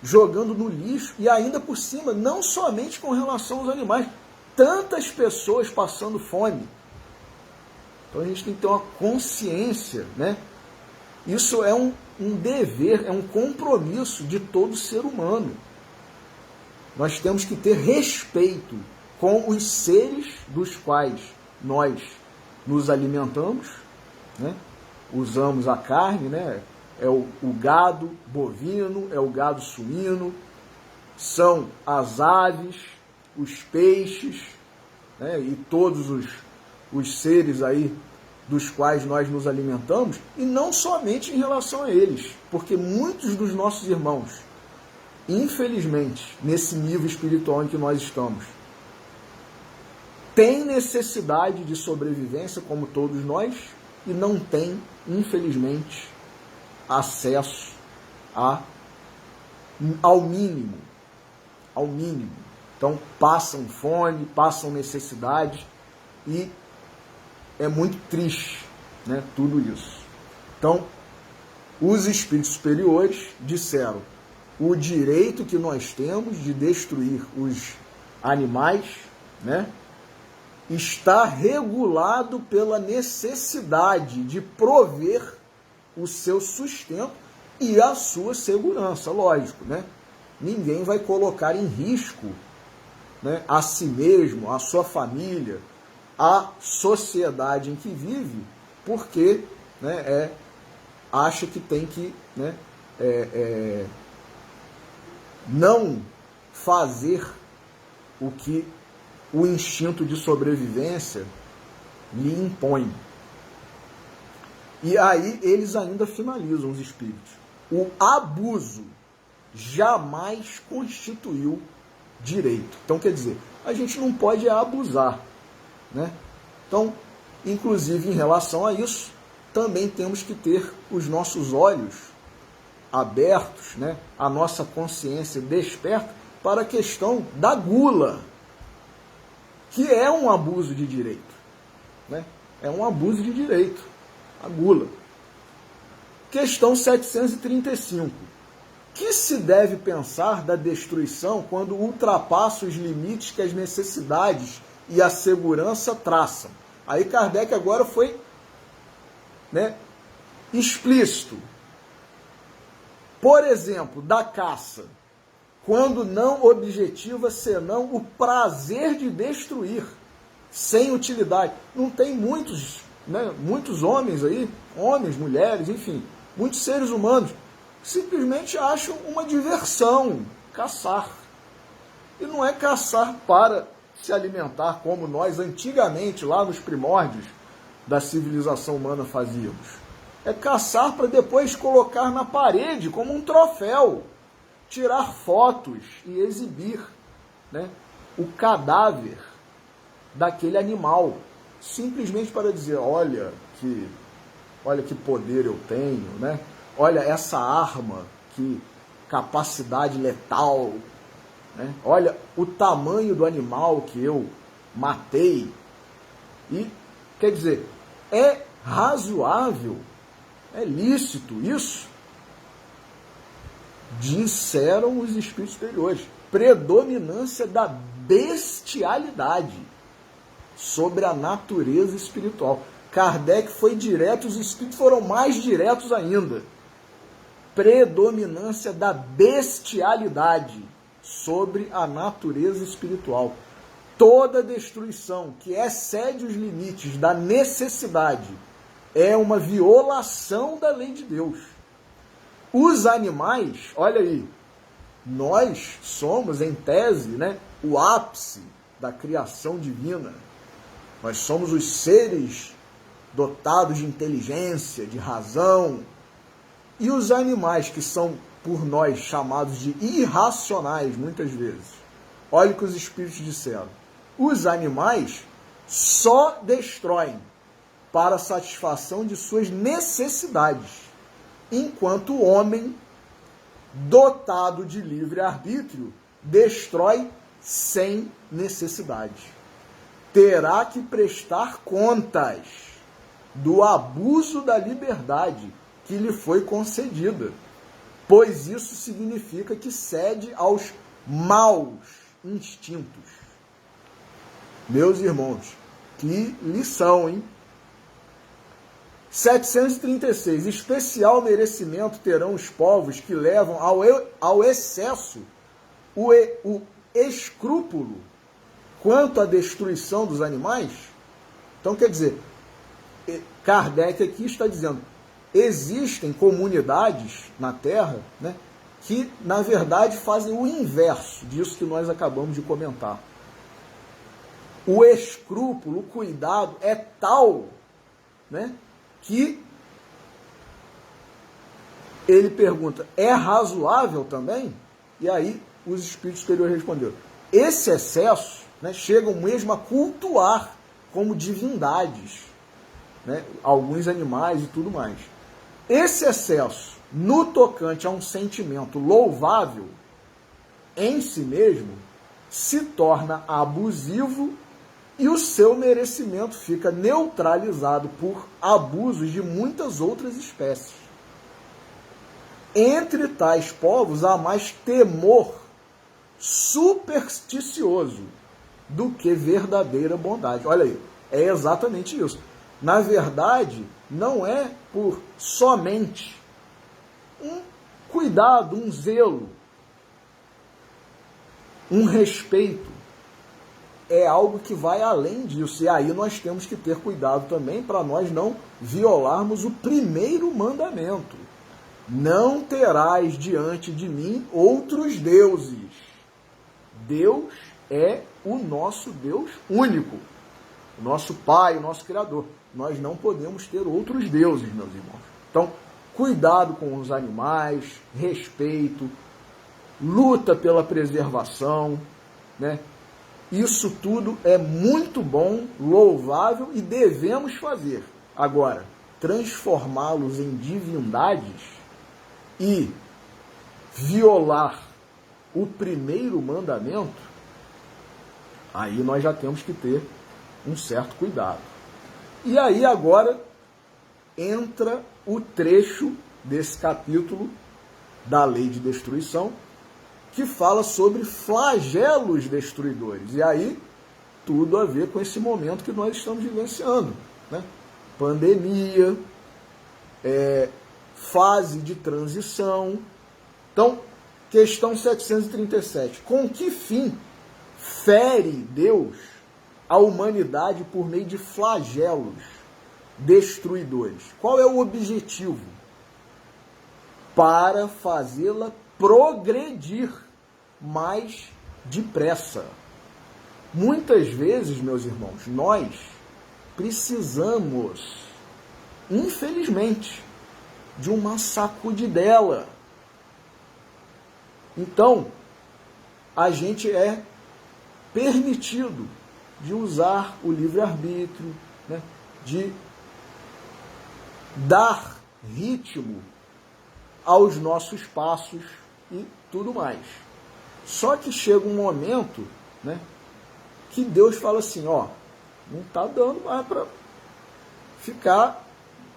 jogando no lixo, e ainda por cima, não somente com relação aos animais, tantas pessoas passando fome. Então a gente tem que ter uma consciência, né? Isso é um dever, é um compromisso de todo ser humano. Nós temos que ter respeito com os seres dos quais nós nos alimentamos, né? Usamos a carne, né? É o gado bovino, é o gado suíno, são as aves, os peixes, né? E todos os seres aí dos quais nós nos alimentamos, e não somente em relação a eles, porque muitos dos nossos irmãos, infelizmente, nesse nível espiritual em que nós estamos, têm necessidade de sobrevivência, como todos nós, e não têm, infelizmente, acesso ao mínimo. Então passam fome, passam necessidade e é muito triste, né, tudo isso. Então, os espíritos superiores disseram: o direito que nós temos de destruir os animais, né, está regulado pela necessidade de prover o seu sustento e a sua segurança, lógico, né? Ninguém vai colocar em risco, né, a si mesmo, a sua família, a sociedade em que vive, porque, né, acha que tem que, né, não fazer o que o instinto de sobrevivência lhe impõe. E aí eles ainda finalizam, os espíritos: o abuso jamais constituiu direito. Então, quer dizer, a gente não pode abusar, né? Então, inclusive em relação a isso, também temos que ter os nossos olhos abertos, né? A nossa consciência desperta para a questão da gula, que é um abuso de direito, né? É um abuso de direito, a gula. Questão 735. Que se deve pensar da destruição quando ultrapassa os limites que as necessidades e a segurança traçam? Aí Kardec agora foi, né, explícito. Por exemplo, da caça, quando não objetiva senão o prazer de destruir, sem utilidade. Não tem muitos, né, muitos homens aí, homens, mulheres, enfim, muitos seres humanos, simplesmente acham uma diversão caçar. E não é caçar para se alimentar como nós antigamente, lá nos primórdios da civilização humana, fazíamos. É caçar para depois colocar na parede como um troféu, tirar fotos e exibir, né, o cadáver daquele animal, simplesmente para dizer: olha que poder eu tenho, né? Olha essa arma, que capacidade letal, né? Olha o tamanho do animal que eu matei. E, quer dizer, é razoável, é lícito isso? Disseram os espíritos superiores: predominância da bestialidade sobre a natureza espiritual. Kardec foi direto, os espíritos foram mais diretos ainda. Predominância da bestialidade sobre a natureza espiritual. Toda destruição que excede os limites da necessidade é uma violação da lei de Deus. Os animais, olha aí, nós somos, em tese, né, o ápice da criação divina. Nós somos os seres dotados de inteligência, de razão. E os animais que são por nós chamados de irracionais, muitas vezes. Olha o que os espíritos disseram: os animais só destroem para a satisfação de suas necessidades, enquanto o homem, dotado de livre-arbítrio, destrói sem necessidade. Terá que prestar contas do abuso da liberdade que lhe foi concedida, pois isso significa que cede aos maus instintos. Meus irmãos, que lição, hein? 736. Especial merecimento terão os povos que levam ao excesso o escrúpulo quanto à destruição dos animais. Então, quer dizer, Kardec aqui está dizendo: existem comunidades na Terra, né, que, na verdade, fazem o inverso disso que nós acabamos de comentar. O escrúpulo, o cuidado é tal, né, que ele pergunta: é razoável também? E aí os espíritos superiores responderam: esse excesso, né, chegam mesmo a cultuar como divindades, né, alguns animais e tudo mais. Esse excesso, no tocante a um sentimento louvável em si mesmo, se torna abusivo e o seu merecimento fica neutralizado por abusos de muitas outras espécies. Entre tais povos há mais temor supersticioso do que verdadeira bondade. Olha aí, é exatamente isso. Na verdade, não é por somente um cuidado, um zelo, um respeito. É algo que vai além disso. E aí nós temos que ter cuidado também para nós não violarmos o primeiro mandamento. Não terás diante de mim outros deuses. Deus é o nosso Deus único. O nosso Pai, o nosso Criador. Nós não podemos ter outros deuses, meus irmãos. Então, cuidado com os animais, respeito, luta pela preservação, né? Isso tudo é muito bom, louvável e devemos fazer. Agora, transformá-los em divindades e violar o primeiro mandamento, aí nós já temos que ter um certo cuidado. E aí agora entra o trecho desse capítulo da lei de destruição, que fala sobre flagelos destruidores. E aí, tudo a ver com esse momento que nós estamos vivenciando, né? Pandemia, fase de transição. Então, questão 737. Com que fim fere Deus a humanidade por meio de flagelos destruidores? Qual é o objetivo? Para fazê-la progredir mais depressa. Muitas vezes, meus irmãos, nós precisamos, infelizmente, de uma sacudidela. Então, a gente é permitido de usar o livre-arbítrio, né, de dar ritmo aos nossos passos e tudo mais. Só que chega um momento, né, que Deus fala assim, ó, não está dando mais para ficar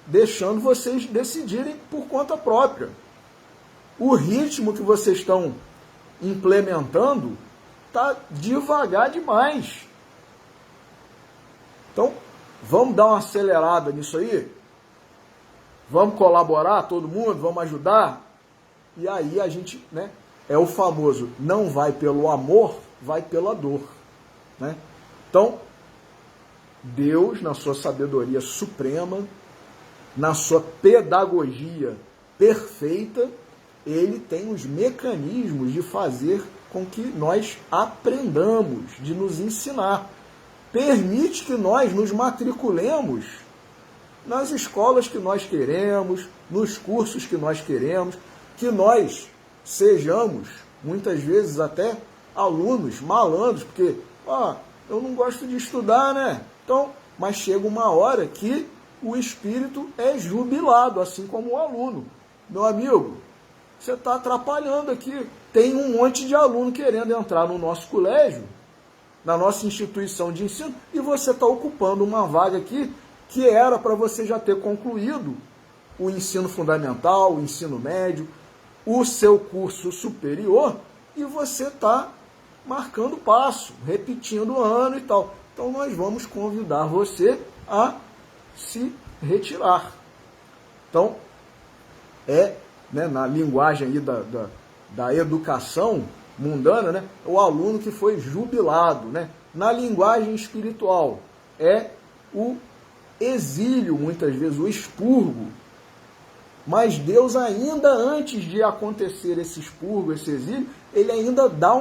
deixando vocês decidirem por conta própria. O ritmo que vocês estão implementando está devagar demais. Então, vamos dar uma acelerada nisso aí? Vamos colaborar, todo mundo? Vamos ajudar? E aí a gente, né, é o famoso, não vai pelo amor, vai pela dor, né? Então, Deus, na sua sabedoria suprema, na sua pedagogia perfeita, ele tem os mecanismos de fazer com que nós aprendamos, de nos ensinar. Permite que nós nos matriculemos nas escolas que nós queremos, nos cursos que nós queremos, que nós sejamos, muitas vezes até, alunos malandros, porque, eu não gosto de estudar, né? Então, mas chega uma hora que o espírito é jubilado, assim como o aluno. Meu amigo, você está atrapalhando aqui. Tem um monte de aluno querendo entrar no nosso colégio, na nossa instituição de ensino, e você está ocupando uma vaga aqui que era para você já ter concluído o ensino fundamental, o ensino médio, o seu curso superior, e você está marcando passo, repetindo o ano e tal. Então nós vamos convidar você a se retirar. Então, né, na linguagem aí da educação mundana, né, o aluno que foi jubilado, né? Na linguagem espiritual, é o exílio, muitas vezes, o expurgo. Mas Deus, ainda antes de acontecer esse expurgo, esse exílio, ele ainda dá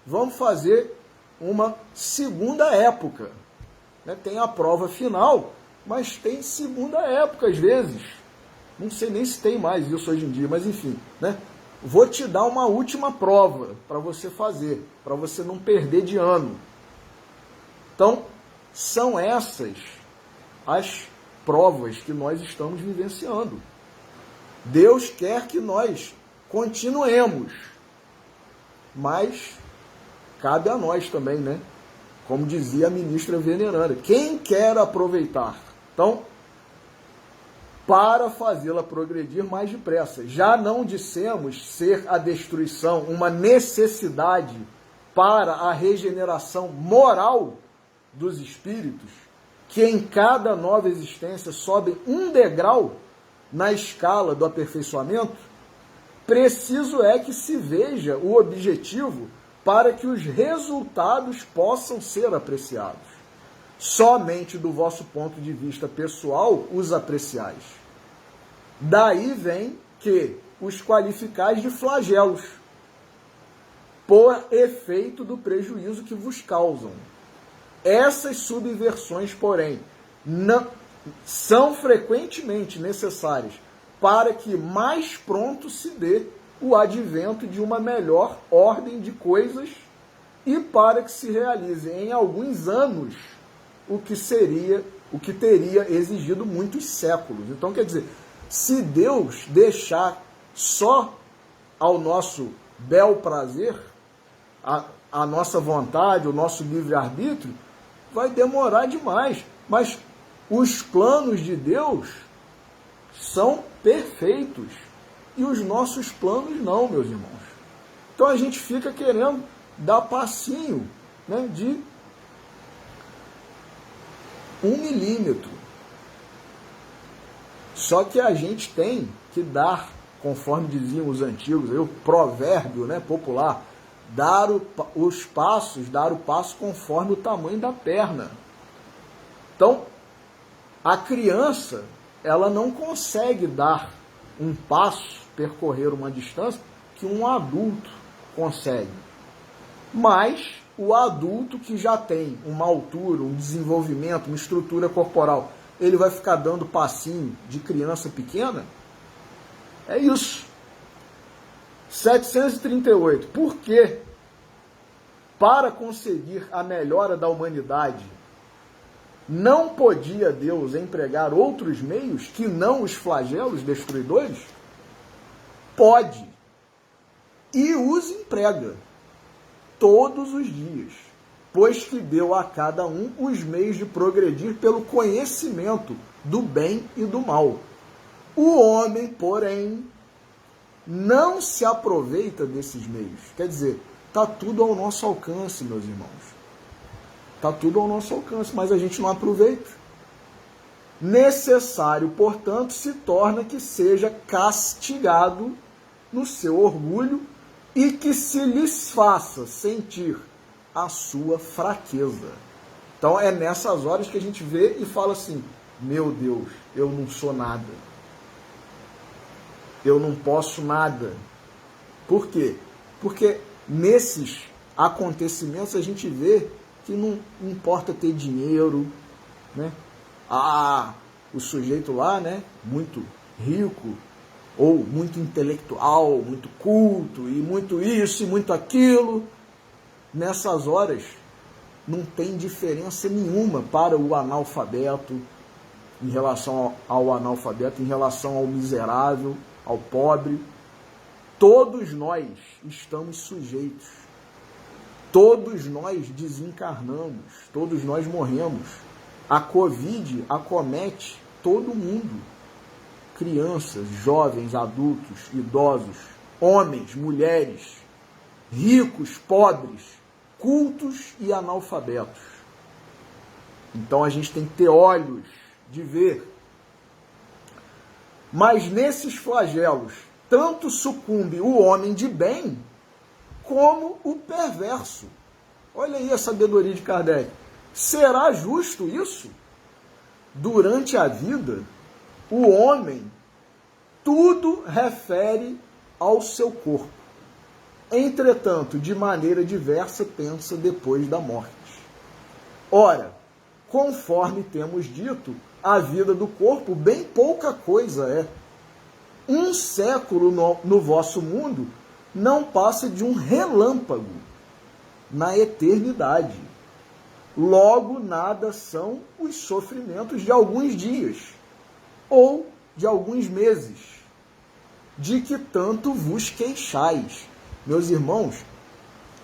vamos fazer uma segunda época. Né? Tem a prova final, mas tem segunda época às vezes. Não sei nem se tem mais isso hoje em dia, mas enfim, né? Vou te dar uma última prova para você fazer, para você não perder de ano. Então, são essas as provas que nós estamos vivenciando. Deus quer que nós continuemos mas cabe a nós também, né? Como dizia a ministra veneranda, quem quer aproveitar? Então, para fazê-la progredir mais depressa. Já não dissemos ser a destruição uma necessidade para a regeneração moral dos espíritos, que em cada nova existência sobe um degrau na escala do aperfeiçoamento? Preciso é que se veja o objetivo para que os resultados possam ser apreciados. Somente do vosso ponto de vista pessoal os apreciais. Daí vem que os qualificais de flagelos, por efeito do prejuízo que vos causam. Essas subversões, porém, não, são frequentemente necessárias para que mais pronto se dê o advento de uma melhor ordem de coisas e para que se realize em alguns anos o que teria exigido muitos séculos. Então, quer dizer, se Deus deixar só ao nosso bel prazer, a nossa vontade, o nosso livre-arbítrio, vai demorar demais. Mas os planos de Deus são perfeitos. E os nossos planos não, meus irmãos. Então a gente fica querendo dar passinho, né, de 1 milímetro. Só que a gente tem que dar, conforme diziam os antigos, o provérbio, né, popular, dar o passo conforme o tamanho da perna. Então, a criança, ela não consegue dar um passo, percorrer uma distância que um adulto consegue. Mas o adulto que já tem uma altura, um desenvolvimento, uma estrutura corporal, ele vai ficar dando passinho de criança pequena? É isso. 738. Por quê? Para conseguir a melhora da humanidade, não podia Deus empregar outros meios que não os flagelos destruidores? Pode. E os emprega todos os dias, pois que deu a cada um os meios de progredir pelo conhecimento do bem e do mal. O homem, porém, não se aproveita desses meios. Quer dizer, está tudo ao nosso alcance, meus irmãos. Está tudo ao nosso alcance, mas a gente não aproveita. Necessário, portanto, se torna que seja castigado no seu orgulho e que se lhes faça sentir a sua fraqueza. Então é nessas horas que a gente vê e fala assim, meu Deus, eu não sou nada. Eu não posso nada. Por quê? Porque nesses acontecimentos a gente vê que não importa ter dinheiro, né? O sujeito lá, né, muito rico, ou muito intelectual, muito culto, e muito isso e muito aquilo, nessas horas não tem diferença nenhuma para o analfabeto, em relação ao analfabeto, em relação ao miserável, ao pobre. Todos nós estamos sujeitos. Todos nós desencarnamos, todos nós morremos. A Covid acomete todo mundo. Crianças, jovens, adultos, idosos, homens, mulheres, ricos, pobres, cultos e analfabetos. Então a gente tem que ter olhos de ver. Mas nesses flagelos, tanto sucumbe o homem de bem, como o perverso. Olha aí a sabedoria de Kardec. Será justo isso? Durante a vida, o homem tudo refere ao seu corpo. Entretanto, de maneira diversa, pensa depois da morte. Ora, conforme temos dito, a vida do corpo bem pouca coisa é. Um século no vosso mundo não passa de um relâmpago na eternidade. Logo, nada são os sofrimentos de alguns dias ou de alguns meses, de que tanto vos queixais. Meus irmãos,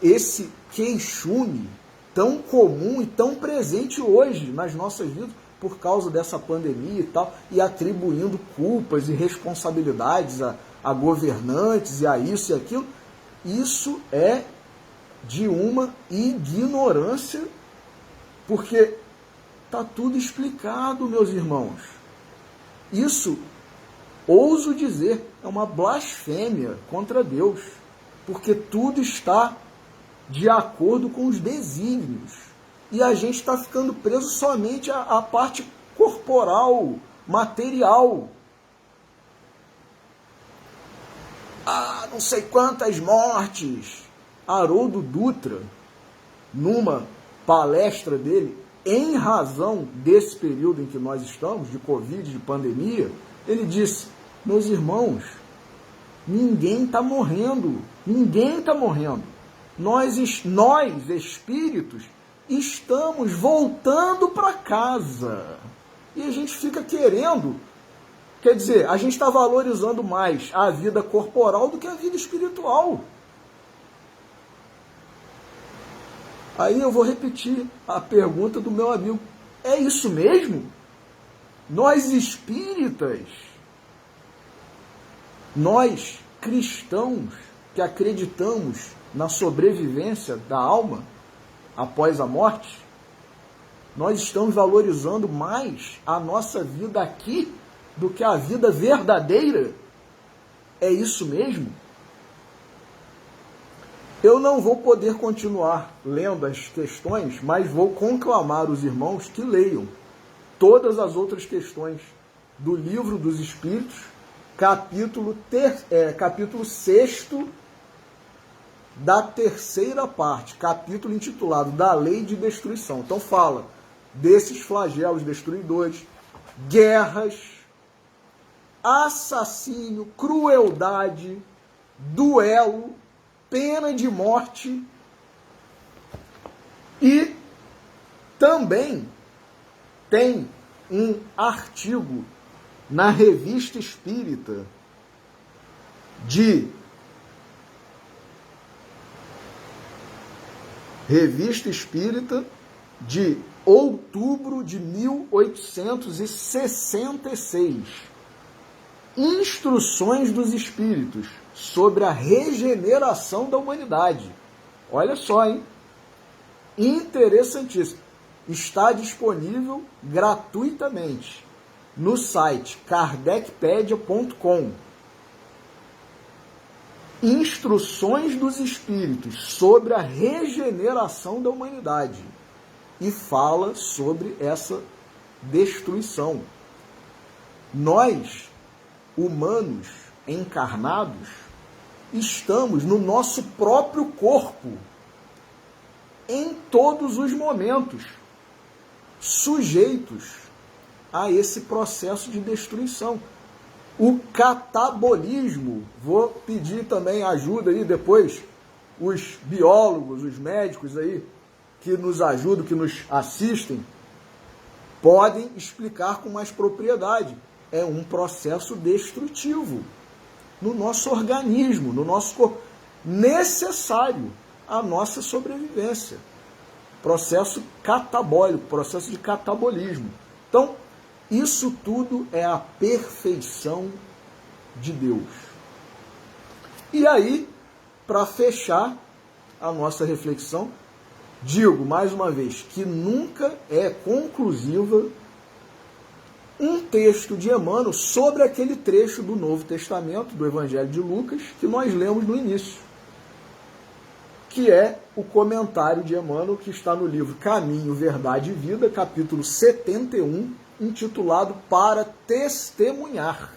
esse queixume tão comum e tão presente hoje nas nossas vidas por causa dessa pandemia e tal, e atribuindo culpas e responsabilidades a governantes e a isso e aquilo. Isso é de uma ignorância, porque está tudo explicado, meus irmãos. Isso, ouso dizer, é uma blasfêmia contra Deus, porque tudo está de acordo com os desígnios. E a gente está ficando preso somente à parte corporal, material. Ah, não sei quantas mortes. Haroldo Dutra, numa palestra dele, em razão desse período em que nós estamos, de Covid, de pandemia, ele disse: meus irmãos, ninguém está morrendo. Ninguém está morrendo. Nós, espíritos, estamos voltando para casa. E a gente fica querendo, quer dizer, a gente está valorizando mais a vida corporal do que a vida espiritual. Aí eu vou repetir a pergunta do meu amigo. É isso mesmo? Nós espíritas, nós cristãos que acreditamos na sobrevivência da alma após a morte, nós estamos valorizando mais a nossa vida aqui do que a vida verdadeira? É isso mesmo? Eu não vou poder continuar lendo as questões, mas vou conclamar os irmãos que leiam todas as outras questões do Livro dos Espíritos, capítulo 6 da terceira parte, capítulo intitulado Da Lei de Destruição. Então fala desses flagelos destruidores, guerras, assassínio, crueldade, duelo, pena de morte, e também tem um artigo na Revista Espírita de outubro de 1866, Instruções dos Espíritos sobre a regeneração da humanidade. Olha só, hein? Interessantíssimo. Está disponível gratuitamente no site kardecpedia.com. Instruções dos Espíritos sobre a regeneração da humanidade. E fala sobre essa destruição. Nós, humanos encarnados, estamos no nosso próprio corpo, em todos os momentos, sujeitos a esse processo de destruição. O catabolismo, vou pedir também ajuda aí depois, os biólogos, os médicos aí, que nos ajudam, que nos assistem, podem explicar com mais propriedade. É um processo destrutivo no nosso organismo, no nosso corpo, necessário à nossa sobrevivência. Processo catabólico, processo de catabolismo. Então, isso tudo é a perfeição de Deus. E aí, para fechar a nossa reflexão, digo mais uma vez que nunca é conclusiva um texto de Emmanuel sobre aquele trecho do Novo Testamento, do Evangelho de Lucas, que nós lemos no início, que é o comentário de Emmanuel que está no livro Caminho, Verdade e Vida, capítulo 71, intitulado Para Testemunhar,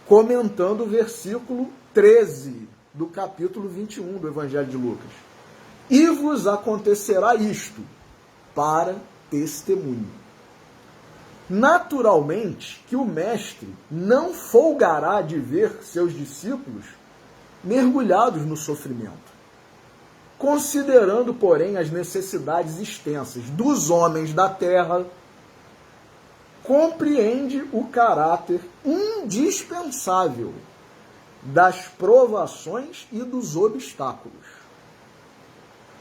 comentando o versículo 13 do capítulo 21 do Evangelho de Lucas. E vos acontecerá isto, para testemunho. Naturalmente que o mestre não folgará de ver seus discípulos mergulhados no sofrimento. Considerando, porém, as necessidades extensas dos homens da terra, compreende o caráter indispensável das provações e dos obstáculos.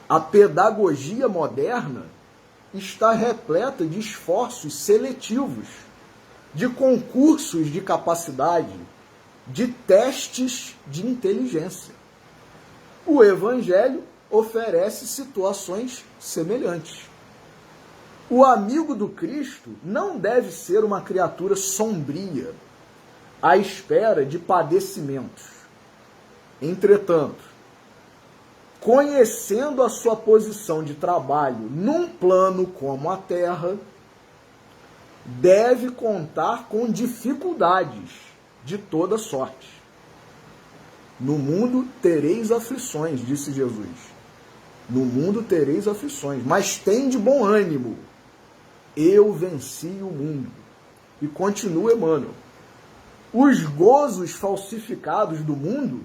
A pedagogia moderna está repleta de esforços seletivos, de concursos de capacidade, de testes de inteligência. O Evangelho oferece situações semelhantes. O amigo do Cristo não deve ser uma criatura sombria, à espera de padecimentos. Entretanto, conhecendo a sua posição de trabalho num plano como a Terra, deve contar com dificuldades de toda sorte. No mundo tereis aflições, disse Jesus. No mundo tereis aflições, mas tem de bom ânimo. Eu venci o mundo. E continua Emmanuel. Os gozos falsificados do mundo,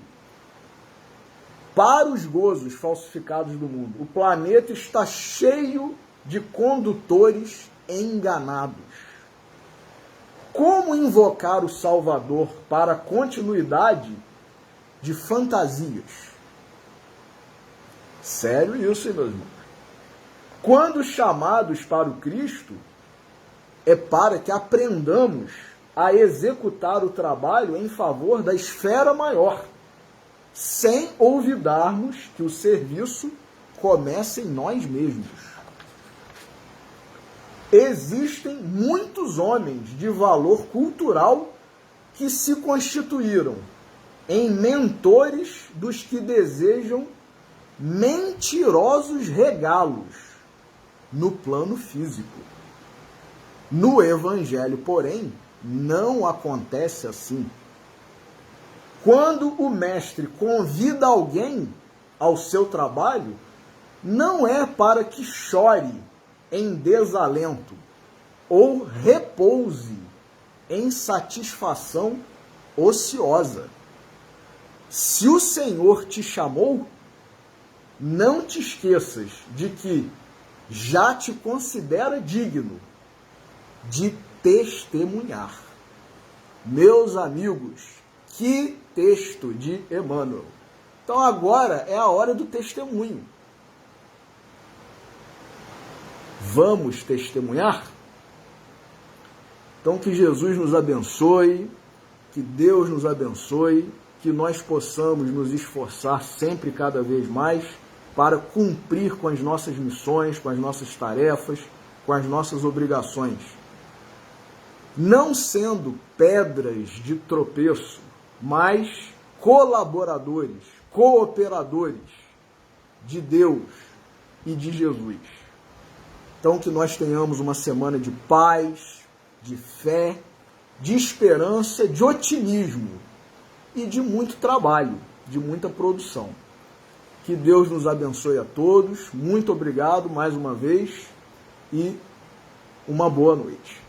para os gozos falsificados do mundo, o planeta está cheio de condutores enganados. Como invocar o Salvador para a continuidade de fantasias? Sério isso, hein, meus irmãos? Quando chamados para o Cristo, é para que aprendamos a executar o trabalho em favor da esfera maior, sem olvidarmos que o serviço começa em nós mesmos. Existem muitos homens de valor cultural que se constituíram em mentores dos que desejam mentirosos regalos no plano físico. No Evangelho, porém, não acontece assim. Quando o mestre convida alguém ao seu trabalho, não é para que chore em desalento ou repouse em satisfação ociosa. Se o Senhor te chamou, não te esqueças de que já te considera digno de testemunhar. Meus amigos, que texto de Emmanuel. Então agora é a hora do testemunho. Vamos testemunhar? Então que Jesus nos abençoe, que Deus nos abençoe, que nós possamos nos esforçar sempre cada vez mais para cumprir com as nossas missões, com as nossas tarefas, com as nossas obrigações. Não sendo pedras de tropeço, mas colaboradores, cooperadores de Deus e de Jesus. Então que nós tenhamos uma semana de paz, de fé, de esperança, de otimismo e de muito trabalho, de muita produção. Que Deus nos abençoe a todos. Muito obrigado mais uma vez e uma boa noite.